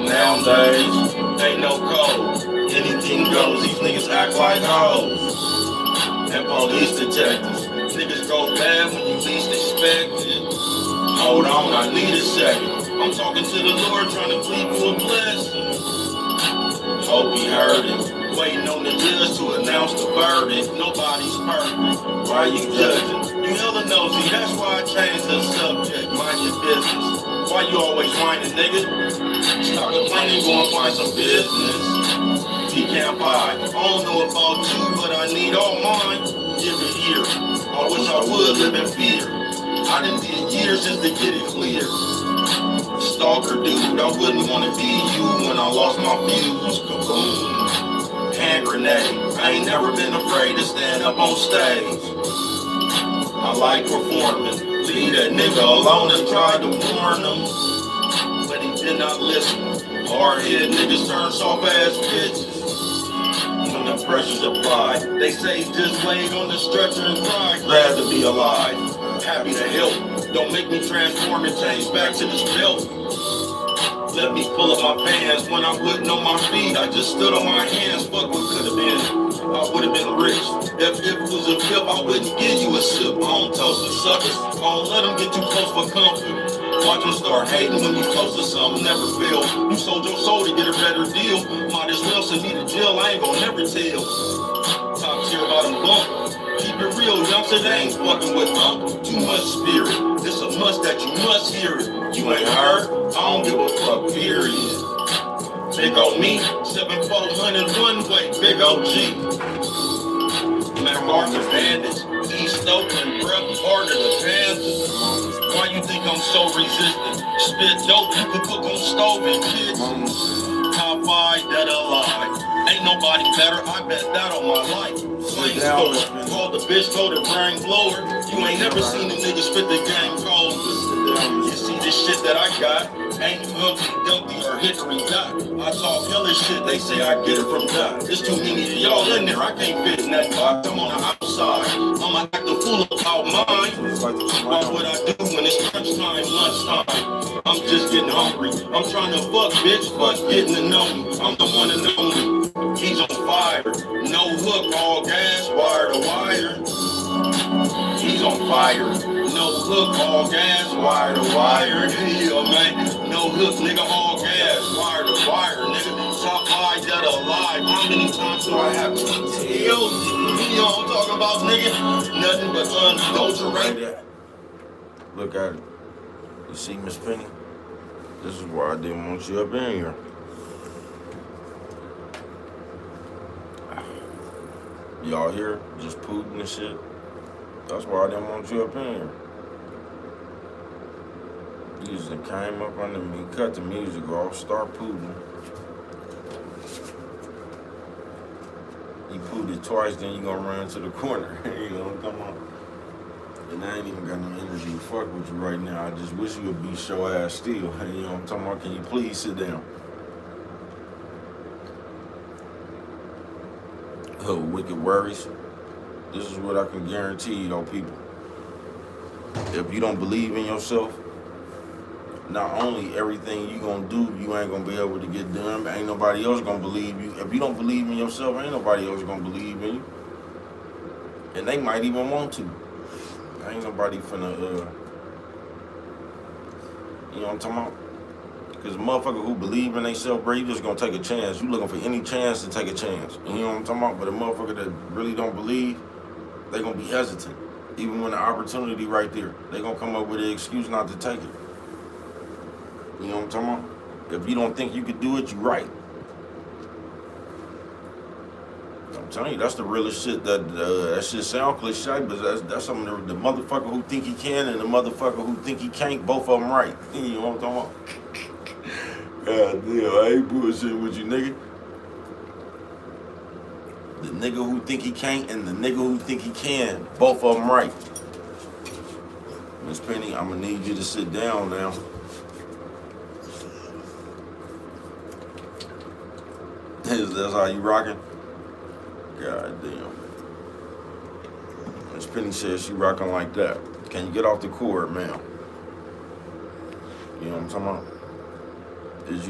Nowadays, ain't no code. Anything goes. These niggas act like hoes. And police detectives. Niggas go bad when you least expect it. Hold on, I need a second. I'm talking to the Lord, trying to plead for a blessing. Hope he heard it. Waiting on the judge to announce the verdict. Nobody's perfect. Why you judging? You hella nosy, that's why I changed the subject. Mind your business. Why you always whining, nigga? Stop complaining, go and find some business. he can't buy. I don't know about you, but I need all mine. Give it here. I wish I would live in fear. I done did years just to get it clear. Stalker dude, I wouldn't want to be you when I lost my fuse. Kaboom. Hand grenade. I ain't never been afraid to stand up on stage. I like performing. Leave that nigga alone and tried to warn him, but he did not listen. Hard-headed niggas turn soft-ass bitches when the pressure's applied. They say just laid on the stretcher and cried. Glad to be alive, happy to help. Don't make me transform and change back to this belt. Let me pull up my pants when I wasn't on my feet. I just stood on my hands. Fuck what could have been. I would have been rich. If it was a flip, I wouldn't give you a sip. I don't toast the suckers. I don't let them get too close for comfort. Watch them start hating when you close to something. Never fail. You sold your soul to get a better deal. Might as well send me to jail. I ain't gonna never tell. Top tier about them bump. Keep it real, youngster. They ain't fucking with too much spirit. This a must that you must hear it. You ain't heard? I don't give a fuck, period. Big on me, 7400 one way, big OG. Man, Martha Bandits, East Oakland, breath harder the Panthers. Why you think I'm so resistant? Spit dope, you can cook on stove and kitchens. Top 5, dead alive. Ain't nobody better, I bet that on my life. Flame store, call the bitch, go to brain blower. You ain't never seen a nigga spit the game cold. You see this shit that I got, ain't Humpty Dumpty or Hickory Dock. I talk hella shit, they say I get it from God. There's too many of y'all in there, I can't fit in that box. I'm on the outside, I'ma act a fool about mine. That's what I do when it's crunch time, lunchtime. I'm just getting hungry, I'm trying to fuck, bitch, fuck getting to know me. I'm the one and only, he's on fire. No hook, all gas, wire to wire. He's on fire. No hook, all gas, wire to wire. Yeah, man. No hook, nigga, all gas, wire to wire, nigga. Top 5 dead alive. How many times do I have to tell you? You know what I'm talking about, nigga? Nothing but unadulterated. Look at it. You see, Miss Penny? This is why I didn't want you up in here. Y'all here? Just Putin and shit. That's why I didn't want you up in here. You just came up under me, cut the music off, start Putin. You Putin twice, then you gonna run to the corner. You know, come on. And I ain't even got no energy to fuck with you right now. I just wish you would be show ass still. You know what I'm talking about? Can you please sit down? Oh, wicked worries. This is what I can guarantee you, though, people. If you don't believe in yourself, not only everything you gonna do, you ain't gonna be able to get done, but ain't nobody else gonna believe you. If you don't believe in yourself, ain't nobody else gonna believe in you. And they might even want to. Ain't nobody finna, you know what I'm talking about? Because a motherfucker who believe in themselves, bro, you just gonna take a chance. You looking for any chance to take a chance. You know what I'm talking about? But a motherfucker that really don't believe, they gonna be hesitant. Even when the opportunity right there, they gonna come up with an excuse not to take it. You know what I'm talking about? If you don't think you could do it, you right. I'm telling you, that's the realest shit. That shit sound cliche, but that's something the motherfucker who think he can and the motherfucker who think he can't, both of them right. You know what I'm talking about? God damn, I ain't bullshitting with you, nigga. The nigga who think he can't and the nigga who think he can, both of them right. Miss Penny, I'm gonna need you to sit down now. That's how you rocking? God damn. Miss Penny says she rocking like that. Can you get off the cord, ma'am? You know what I'm talking about? Is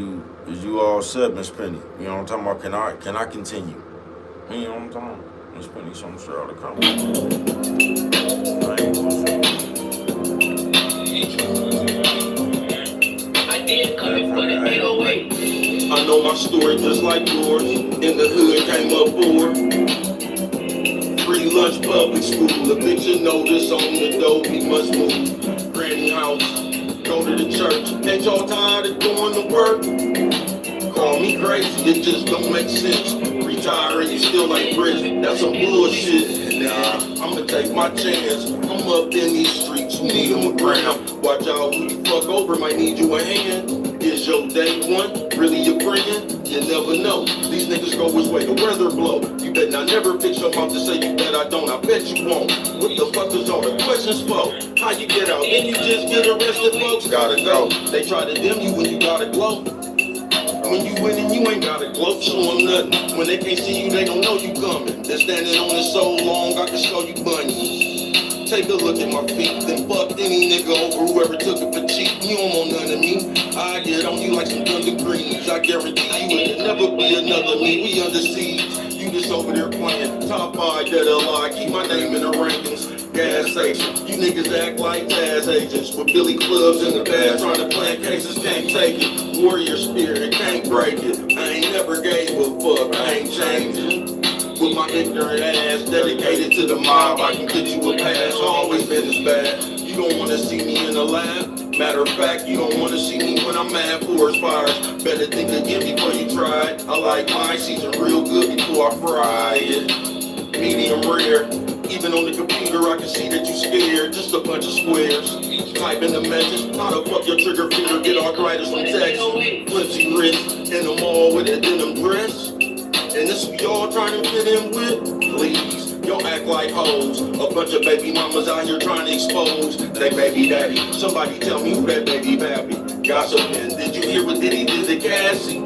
you all set, Miss Penny? You know what I'm talking about? Can I continue? You know what I'm talking about? Miss Penny, so I'm sure I'll come. I did come in for the 808. I know my story just like yours. In the hood came up for free lunch, public school, eviction notice on the door. We must move. Granny house, go to the church. Ain't y'all tired of going to work? Call me me crazy, it just don't make sense. Retire and you still like prison, that's some bullshit. Nah, I'ma take my chance. I'm up in these streets, who need them a gram? Watch out, who you fuck over might need you a hand. Is your day one really your friend? You never know. These niggas go which way the weather blow. You bet I never fix your mouth to say you bet I don't. I bet you won't. What the fuck is all the questions for? How you get out? Then you just get arrested, folks. Gotta go. They try to dim you when you gotta glow. When you winning, you ain't gotta glow, show them nothing. When they can't see you, they don't know you coming. They're standing on it so long, I can show you bunnies. Take a look at my feet, then fuck any nigga over whoever took it for cheap. You don't want none of me. I get on you like some Thunder Greens. I guarantee you it'll never be another me. We under siege. You just over there playing top 5 dead or alive. Keep my name in the rankings. Gas station. You niggas act like jazz agents with Billy clubs in the past trying to plan cases. Can't take it. Warrior spirit, can't break it. I ain't never gave a fuck. I ain't changing. With my ignorant ass dedicated to the mob, I can get you a pass. Always been this bad. You don't wanna see me in the lab. Matter of fact, you don't wanna see me when I'm mad. Forest fires. Better think again before you try it. I like mine seasoned real good before I fry it. Medium rare. Even on the computer, I can see that you scared. Just a bunch of squares. Type in the message. How the fuck your trigger finger get arthritis from texting? Flimsy wrist in the mall with a denim dress. And this who y'all trying to fit in with? Please, y'all act like hoes. A bunch of baby mamas out here trying to expose they baby daddy. Somebody tell me who that baby pappy. Gossiping, did you hear what Diddy did to Cassie?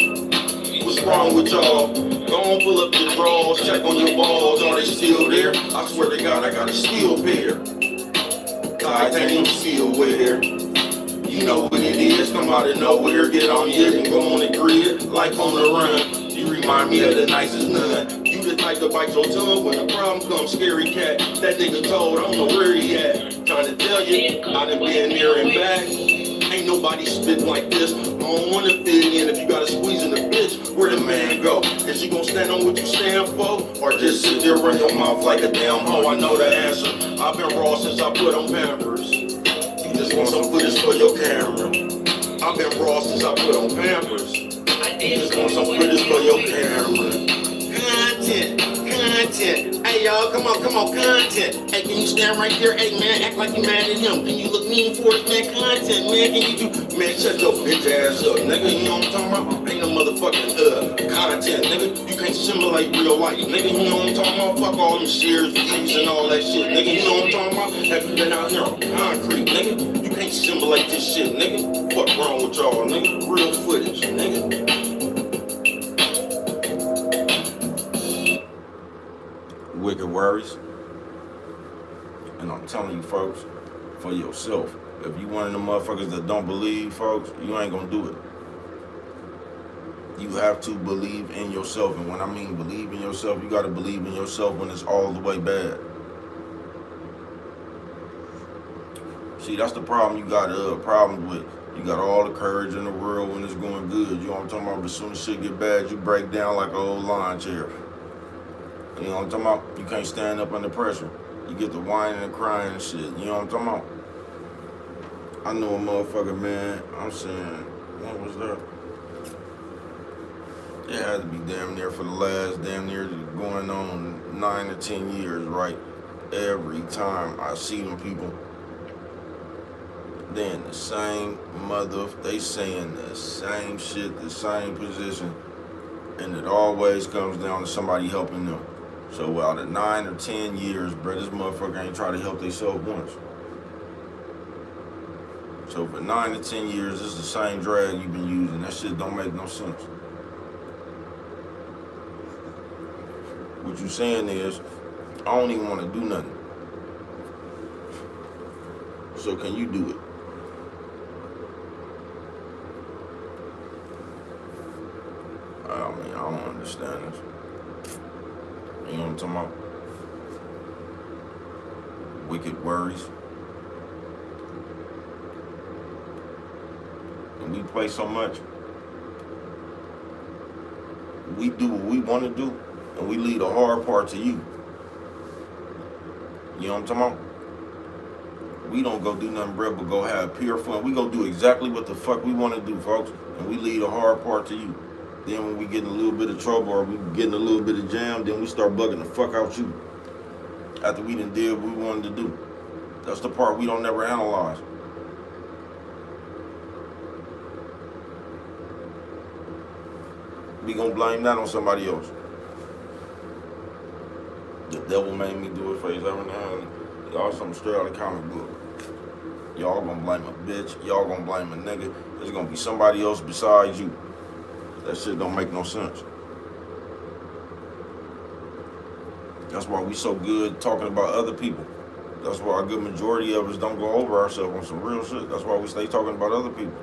What's wrong with y'all? Go on, pull up your drawers, check on your balls. Are they still there? I swear to God, I got a steel pair. Titanium steel wear. You know what it is, come out of nowhere, get on it and go on the grid, life on the run. You remind me of the nicest nun. You the type to bite your tongue when the problem comes, scary cat. That nigga told, I don't know where he at. Trying to tell you, I done been there and back. Ain't nobody spitting like this. I don't wanna fit in if you gotta squeeze in the bitch. Where the man go? Is she gonna stand on what you stand for? Or just sit there run your mouth like a damn hoe? I know the answer. I've been raw since I put on Pampers. You just want some footage for your camera. I've been raw since I put on Pampers. You just want some footage for your camera. Content. Hey y'all, come on, content. Hey, can you stand right there? Hey man, act like you mad at him. Can you look mean for it, man? Content, man. Can you do? Man, shut your bitch ass up, nigga. You know what I'm talking about? Ain't no motherfucking content, nigga. You can't simulate real life, nigga. You know what I'm talking about? Fuck all them shares, views, and all that shit, nigga. You know what I'm talking about? Have you been out here on concrete, nigga? You can't simulate this shit, nigga. Fuck wrong with y'all, nigga? Real footage, nigga. Wicked worries. And I'm telling you, folks, for yourself. If you one of them motherfuckers that don't believe, folks, you ain't gonna do it. You have to believe in yourself. And when I mean believe in yourself, you gotta believe in yourself when it's all the way bad. See, that's the problem you got problems with. You got all the courage in the world when it's going good. You know what I'm talking about? But as soon as shit get bad, you break down like an old lawn chair. You know what I'm talking about? You can't stand up under pressure. You get the whining and crying and shit. You know what I'm talking about? I know a motherfucker, man. I'm saying, what was that? It had to be damn near for the last damn near going on 9 or 10 years, right? Every time I see them people, they in the same they saying the same shit, the same position, and it always comes down to somebody helping them. So out of 9 or 10 years, bro, this motherfucker ain't try to help themselves once. So for 9 to 10 years, it's the same drag you've been using. That shit don't make no sense. What you saying is, I don't even want to do nothing. So can you do it? I mean, I don't understand this. You know what I'm talking about? Wicked worries. And we play so much. We do what we want to do, and we leave the hard part to you. You know what I'm talking about? We don't go do nothing, bro, but go have pure fun. We go do exactly what the fuck we want to do, folks, and we leave the hard part to you. Then when we get in a little bit of trouble or we get in a little bit of jam, then we start bugging the fuck out you. After we done did what we wanted to do. That's the part we don't never analyze. We gonna blame that on somebody else. The devil made me do it face every now and then. Y'all something straight out of comic book. Y'all gonna blame a bitch. Y'all gonna blame a nigga. There's gonna be somebody else besides you. That shit don't make no sense. That's why we so good talking about other people. That's why a good majority of us don't go over ourselves on some real shit. That's why we stay talking about other people.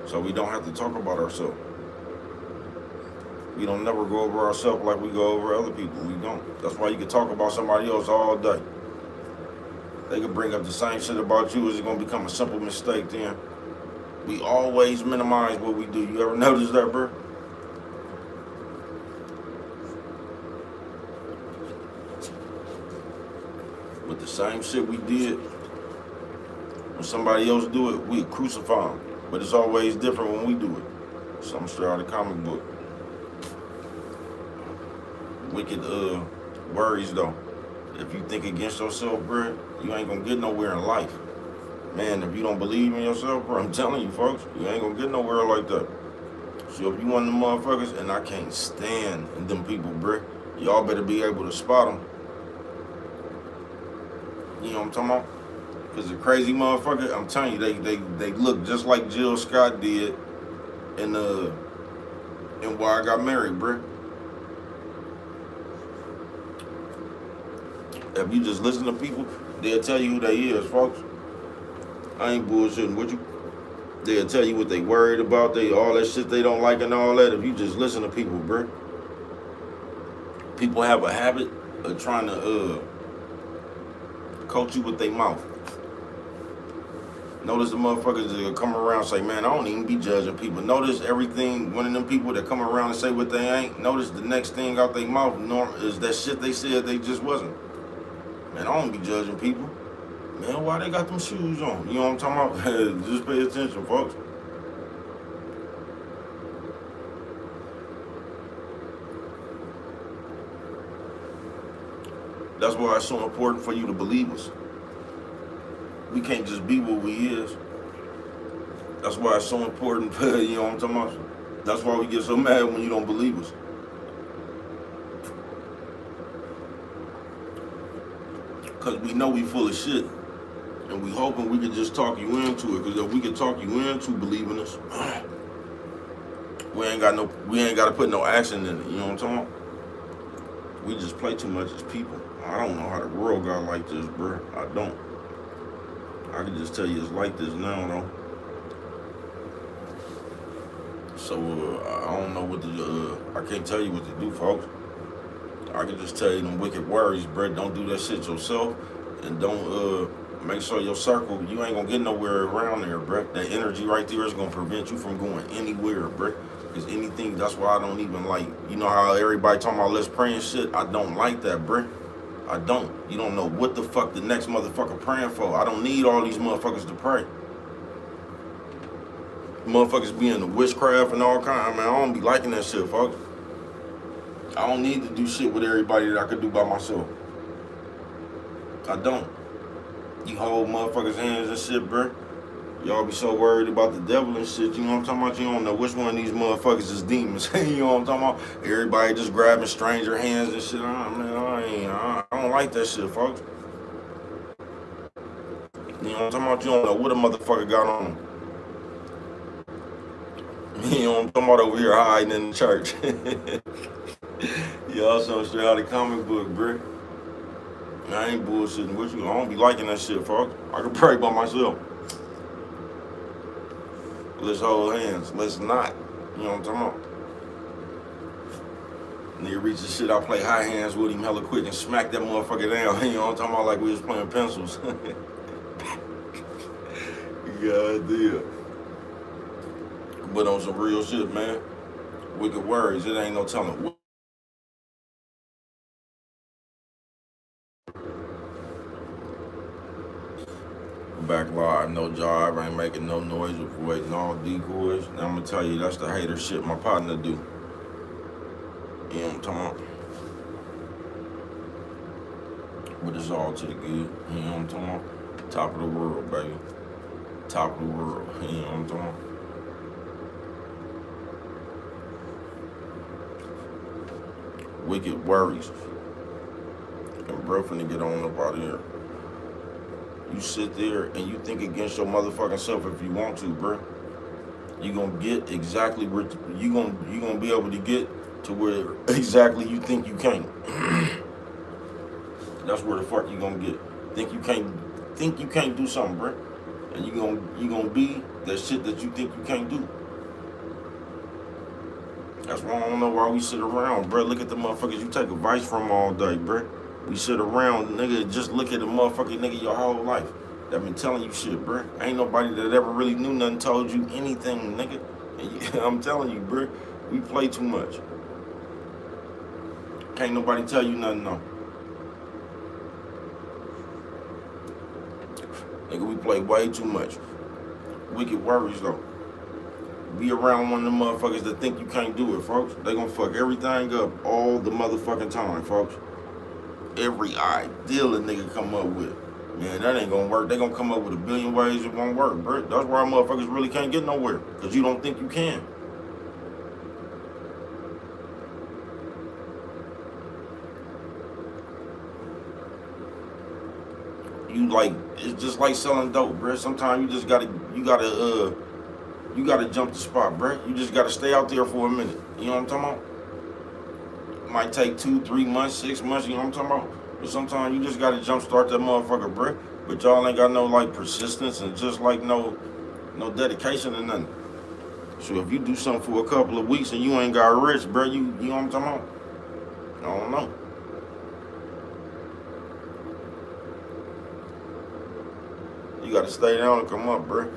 So we don't have to talk about ourselves. We don't never go over ourselves like we go over other people. We don't. That's why you can talk about somebody else all day. They can bring up the same shit about you. Is it gonna become a simple mistake then? We always minimize what we do. You ever notice that, bro? But the same shit we did, when somebody else do it, we crucify them. But it's always different when we do it. Something straight out of the comic book. Wicked worries though. If you think against yourself, bro, you ain't gonna get nowhere in life. Man, if you don't believe in yourself, bro, I'm telling you, folks, you ain't gonna get nowhere like that. So if you one of them motherfuckers, and I can't stand them people, bro, y'all better be able to spot them. You know what I'm talking about? Because the crazy motherfucker, I'm telling you, they look just like Jill Scott did in Why I Got Married, bro. If you just listen to people, they'll tell you who they is, folks. I ain't bullshitting with you. They'll tell you what they worried about, all that shit they don't like and all that. If you just listen to people, bro. People have a habit of trying to coach you with their mouth. Notice the motherfuckers that come around and say, man, I don't even be judging people. Notice everything, one of them people that come around and say what they ain't, notice the next thing out their mouth is that shit they said they just wasn't. Man, I don't be judging people. Man, why they got them shoes on? You know what I'm talking about? Just pay attention, folks. That's why it's so important for you to believe us. We can't just be what we is. That's why it's so important, you know what I'm talking about? That's why we get so mad when you don't believe us. Because we know we full of shit. And we hoping we can just talk you into it. Because if we can talk you into believing us, we ain't got to put no action in it. You know what I'm talking about? We just play too much as people. I don't know how the world got like this, bro. I don't. I can just tell you it's like this now, though. So I don't know what to. I can't tell you what to do, folks. I can just tell you them wicked worries, bro. Don't do that shit yourself, and don't make sure your circle. You ain't gonna get nowhere around there, bro. That energy right there is gonna prevent you from going anywhere, bro. Cause anything. That's why I don't even like. You know how everybody talking about let's pray and shit. I don't like that, bro. I don't. You don't know what the fuck the next motherfucker praying for. I don't need all these motherfuckers to pray. Motherfuckers be in the witchcraft and all kind. Man, I don't be liking that shit, folks. I don't need to do shit with everybody that I could do by myself. I don't. You hold motherfuckers' hands and shit, bro. Y'all be so worried about the devil and shit. You know what I'm talking about? You don't know which one of these motherfuckers is demons. You know what I'm talking about? Everybody just grabbing stranger hands and shit. Man, I don't like that shit, folks. You know what I'm talking about? You don't know what a motherfucker got on him. You know what I'm talking about over here hiding in the church. Y'all so straight out of the comic book, bro. I ain't bullshitting with you. I don't be liking that shit, folks. I can pray by myself. Let's hold hands. Let's not. You know what I'm talking about? Nigga reach the shit, I play high hands with him hella quick and smack that motherfucker down. You know what I'm talking about? Like we was playing pencils. God damn. But on some real shit, man. Wicked worries. It ain't no telling. Back live, no job, ain't making no noise, avoiding all decoys. Now I'm gonna tell you, that's the hater shit my partner do. You know what I'm talking about? But it's all to the good. You know what I'm talking about? Top of the world, baby. Top of the world. You know what I'm talking about? Wicked worries. And bro finna get on up out of here. You sit there and you think against your motherfucking self if you want to, bro. You gonna get exactly where you gonna be able to get to where exactly you think you can't. That's where the fuck you gonna get. Think you can't do something, bro. And you gonna be that shit that you think you can't do. That's why I don't know why we sit around, bro. Look at the motherfuckers you take advice from all day, bro. We sit around, nigga, just look at the motherfucking nigga your whole life that been telling you shit, bro. Ain't nobody that ever really knew nothing told you anything, nigga. And I'm telling you, bro, we play too much. Can't nobody tell you nothing, no. Nigga, we play way too much. Wicked worries, though. Be around one of them motherfuckers that think you can't do it, folks. They gonna fuck everything up all the motherfucking time, folks. Every idea a nigga come up with, man, that ain't gonna work. They gonna come up with a billion ways it won't work, bro. That's why motherfuckers really can't get nowhere, because you don't think you can. You like, it's just like selling dope, bro. Sometimes you just gotta jump the spot, bro. You just gotta stay out there for a minute. You know what I'm talking about? It might take 2, 3 months, 6 months, you know what I'm talking about? But sometimes you just gotta jump start that motherfucker, bro. But y'all ain't got no like persistence and just like no dedication or nothing. So if you do something for a couple of weeks and you ain't got rich, bro, you know what I'm talking about? I don't know. You gotta stay down and come up, bro.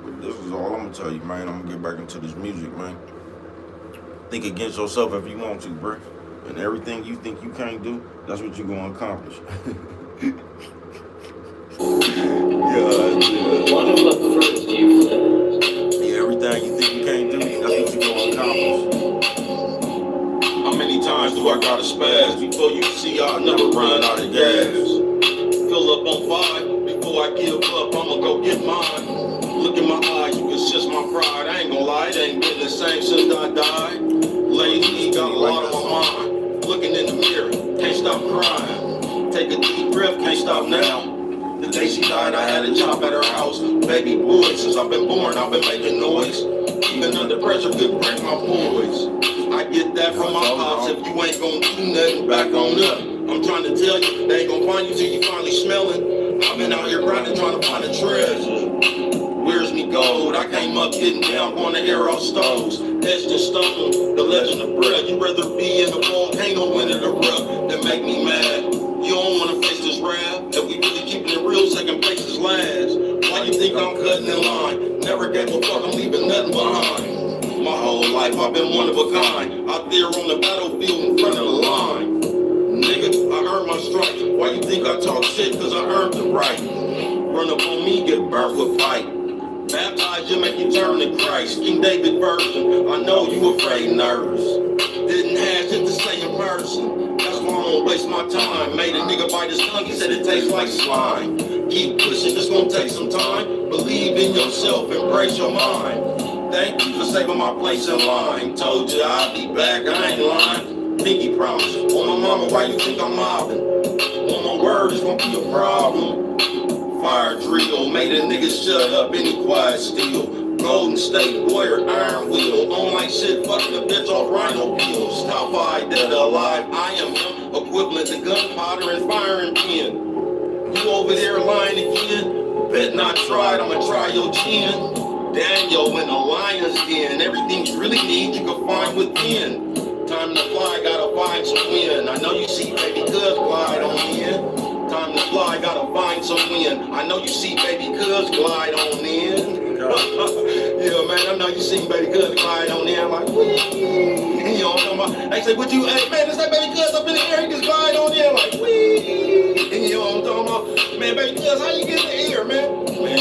But this is all I'm gonna tell you, man. I'm gonna get back into this music, man. Think against yourself if you want to, bro. And everything you think you can't do, that's what you're gonna accomplish. Yeah, everything you think you can't do, that's what you're gonna accomplish. How many times do I gotta spaz before you see I'll never run out of gas? Fill up on 5 before I give up, I'ma go get mine. Look in my eyes, you can sense my pride. I ain't gonna lie, it ain't been the same since I died. Lately, got a lot on my mind. Looking in the mirror, can't stop crying. Take a deep breath, can't stop now. The day she died, I had a job at her house. Baby boy, since I've been born, I've been making noise. Even under pressure, could break my boys. I get that from my pops. If you ain't gonna do nothing, back on up. I'm trying to tell you, they ain't gonna find you till you finally smelling. I've been out here grinding, trying to find a treasure. Where's me gold? I came up getting down, going to air out stoves. Etched in stone, the legend of bread. You'd rather be in the volcano in the rough than make me mad. You don't wanna face this rap. If we really keeping it real, second place is last. Why you think I'm cutting in line? Never gave a fuck, I'm leaving nothing behind. My whole life I've been one of a kind. Out there on the battlefield in front of the line. Nigga, I earned my stripes. Why you think I talk shit? Cause I earned the right. Run up on me, get burnt with pipe. Baptize you, make you turn to Christ. King David version. I know you afraid, nervous. Didn't have shit to say in person. That's why I don't waste my time. Made a nigga bite his tongue, he said it tastes like slime. Keep pushing, it's gonna take some time. Believe in yourself, embrace your mind. Thank you for saving my place in line. Told you I'd be back, I ain't lying. Pinky promise. Oh my mama, why you think I'm mobbing? On my word, it's gonna be a problem. Fire drill, made a nigga shut up, any quiet still. Golden State Warrior, Iron Wheel. On like shit, fucking a bitch off rhino pills. Top 5 dead or alive, I am him. Equivalent to gunpowder and firing pin. You over there lying again? Bet not tried, I'ma try your chin. Daniel in the lion's den. Everything you really need, you can find within. Time to fly, gotta find some wind. I know you see baby cuz glide on in. Time to fly, gotta find some wind. I know you see baby cuz glide on in. Yeah, man, I know you see baby cuz glide on there like, wee. You know what I'm talking about? They say, what you, hey, man, is that baby cuz up in the air? He just glide on there like, wee. You know what I'm talking about? Man, baby cuz, how you get in the air, man? Man,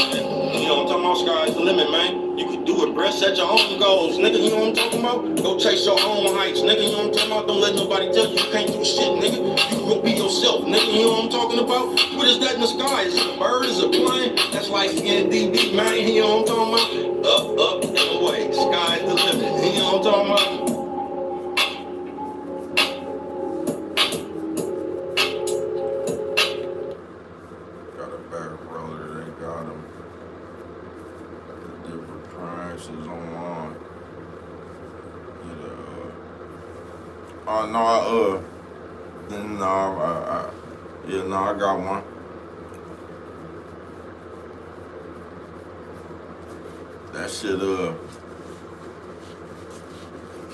you know what I'm talking about? Sky's the limit, man. You can do it, bruh. Set your own goals, nigga. You know what I'm talking about? Go chase your own heights, nigga. You know what I'm talking about? Don't let nobody tell you you can't do shit, nigga. You can go be yourself, nigga. You know what I'm talking about? What is that in the sky? Is it a bird? Is it a plane? That's like DB, man. You know what I'm talking about? Up, and away. Sky's the limit. You know what I'm talking about? Got a back roller, they got them. The different prices online. I got one. That shit,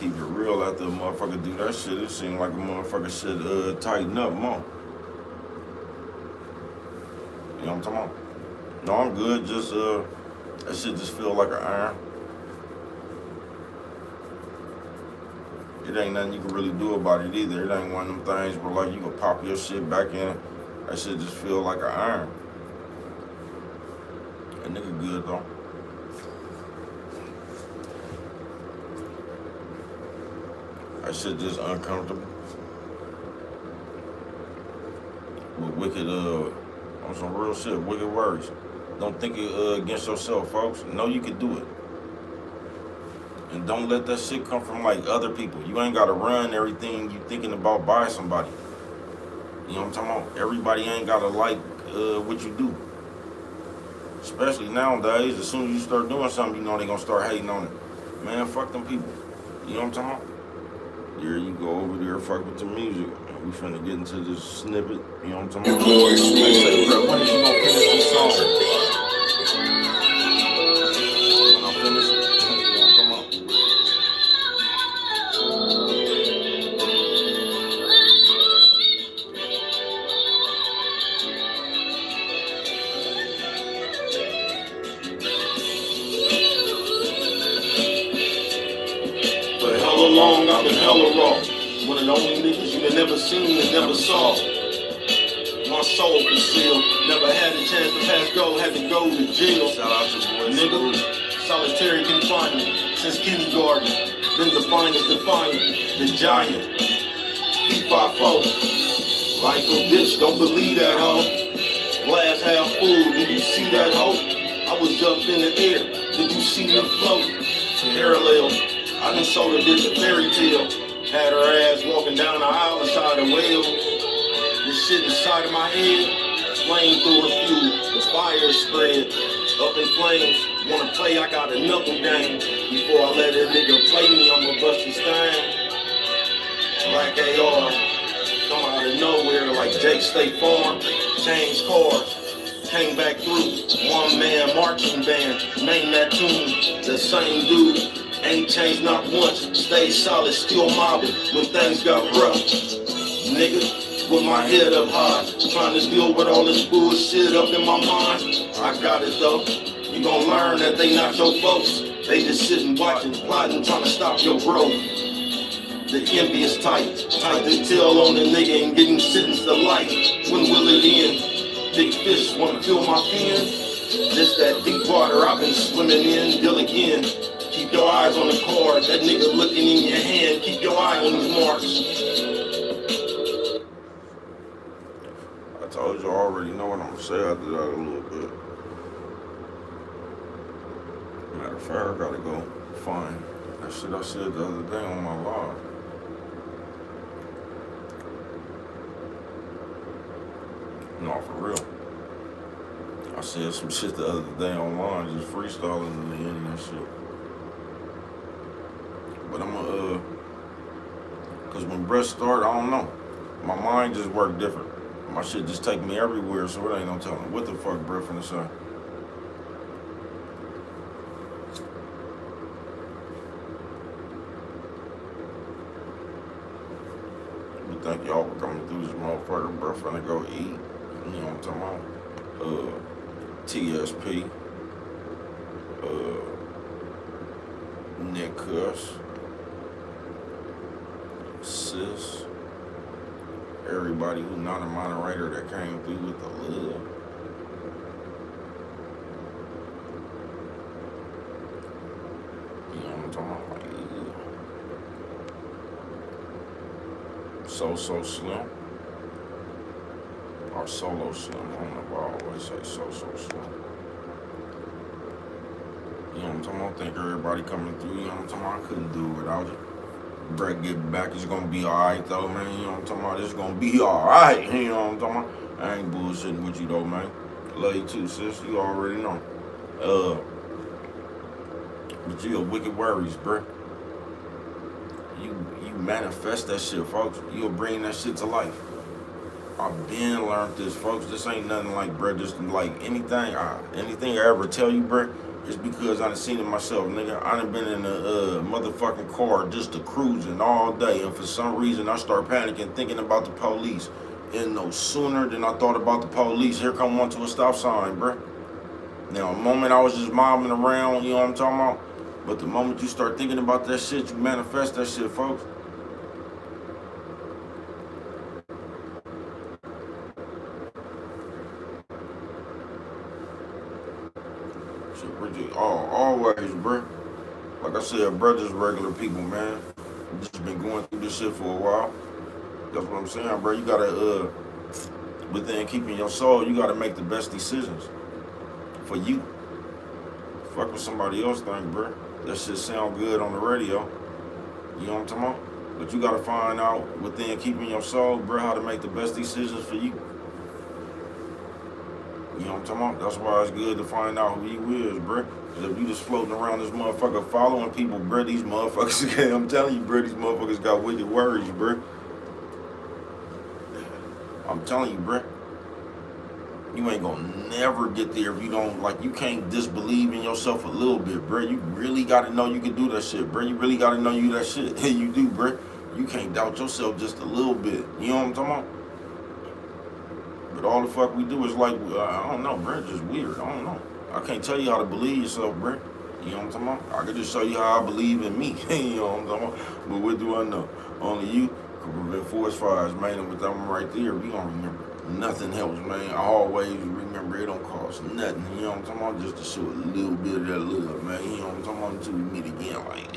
keep it real after a motherfucker do that shit. It seems like a motherfucker should tighten up more. You know what I'm talking about? No, I'm good. Just that shit just feel like an iron. It ain't nothing you can really do about it either. It ain't one of them things where like you can pop your shit back in. That shit just feel like an iron. That nigga good though. That shit just uncomfortable. With wicked, on some real shit, wicked words. Don't think it against yourself, folks. Know you can do it. And don't let that shit come from like other people. You ain't gotta run everything you thinking about by somebody. You know what I'm talking about? Everybody ain't gotta like what you do. Especially nowadays, as soon as you start doing something, you know they gonna start hating on it. Man, fuck them people. You know what I'm talking about? There you go over there, fuck with the music. We finna get into this snippet. You know what I'm talking about? They say, bro, when is you gonna finish this song? When I finish it, you know what I'm talking about? For hella long, I've been hella raw. One of the only niggas you never seen and never saw. My soul concealed. Never had a chance to pass go, had to go to jail. Shout out to boy Nigga, solitary confinement since kindergarten. Been the finest defiant, the giant. P54. Life a bitch, don't believe that hoe. Glass half full, did you see that hoe? I was up in the air, did you see me float? Parallel, I done sold a bitch a fairy tale. Had her ass walking down the aisle inside a whale. This shit inside of my head, flamethrower fuel, the fire spread. Up in flames, wanna play, I got a knuckle game. Before I let a nigga play me, I'ma bust his thing. Like AR, come out of nowhere like Jake State Farm. Changed cars, came back through. One man marching band, name that tune. The same dude, ain't changed not once. Stayed solid, still mobbing when things got rough. Nigga, with my head up high, trying to deal with all this bullshit up in my mind. I got it though. You gon' learn that they not your folks. They just sitting watching, plotting, trying to stop your growth. The envious tight to tell on the nigga and getting sentenced to life. When will it end? Big fish wanna fill my fin. This that deep water I've been swimming in. Deal again. Keep your eyes on the card. That nigga looking in your hand. Keep your eye on these marks. I told you I already know what I'm gonna say after that a little bit. Matter of fact, I gotta go find that shit I said the other day on my live. No, for real. I said some shit the other day online, just freestyling in the end and shit. But I'm gonna, cause when breath start, I don't know. My mind just work different. My shit just take me everywhere, so it ain't no telling what the fuck breath finna say. We thank y'all for coming through this motherfucker. Breath finna go eat. You know what I'm talking about? TSP. Nick Cuss, Sis, everybody who's not a moderator that came through with the love. You know what I'm talking about? Like, yeah. So Slim. Or Solo Slim. I don't know why I always say so Slim. You know what I'm talking about? Thank everybody coming through. You know what I'm talking about? I couldn't do it without you. Brett getting back, it's gonna be alright though, man. You know what I'm talking about? It's gonna be alright. You know what I'm talking about? I ain't bullshitting with you though, man. Love you too, sis. You already know. But you a wicked worries, bruh. You manifest that shit, folks. You'll bring that shit to life. I've been learned this, folks. This ain't nothing like, bruh, just like anything I ever tell you, bruh, is because I done seen it myself, nigga. I done been in a motherfucking car just to cruising all day, and for some reason I start panicking, thinking about the police. And no sooner than I thought about the police, here come one to a stop sign, bruh. Now, a moment I was just mobbing around, you know what I'm talking about? But the moment you start thinking about that shit, you manifest that shit, folks. Always, bro. Like I said, brothers, regular people, man. Just been going through this shit for a while. That's what I'm saying, bro. You gotta, within keeping your soul, you gotta make the best decisions for you. Fuck what somebody else think, bro. That shit sound good on the radio. You know what I'm talking about? But you gotta find out within keeping your soul, bro, how to make the best decisions for you. You know what I'm talking about? That's why it's good to find out who you is, bruh. Cause if you just floating around this motherfucker following people, bruh, these motherfuckers, I'm telling you, bruh, these motherfuckers got wicked worries, bruh. I'm telling you, bruh. You ain't gonna never get there if you don't, like, you can't disbelieve in yourself a little bit, bruh. You really gotta know you can do that shit, bruh. You really gotta know you that shit. Hey, you do, bruh. You can't doubt yourself just a little bit. You know what I'm talking about? But all the fuck we do is like, I don't know, bro, just weird. I don't know. I can't tell you how to believe yourself, bro. You know what I'm talking about? I can just show you how I believe in me. You know what I'm talking about? But what do I know? Only you can prevent forest fires, man. And with them right there, we don't remember. Nothing helps, man. I always remember it don't cost nothing. You know what I'm talking about? Just to show a little bit of that love, man. You know what I'm talking about? Until we meet again, like,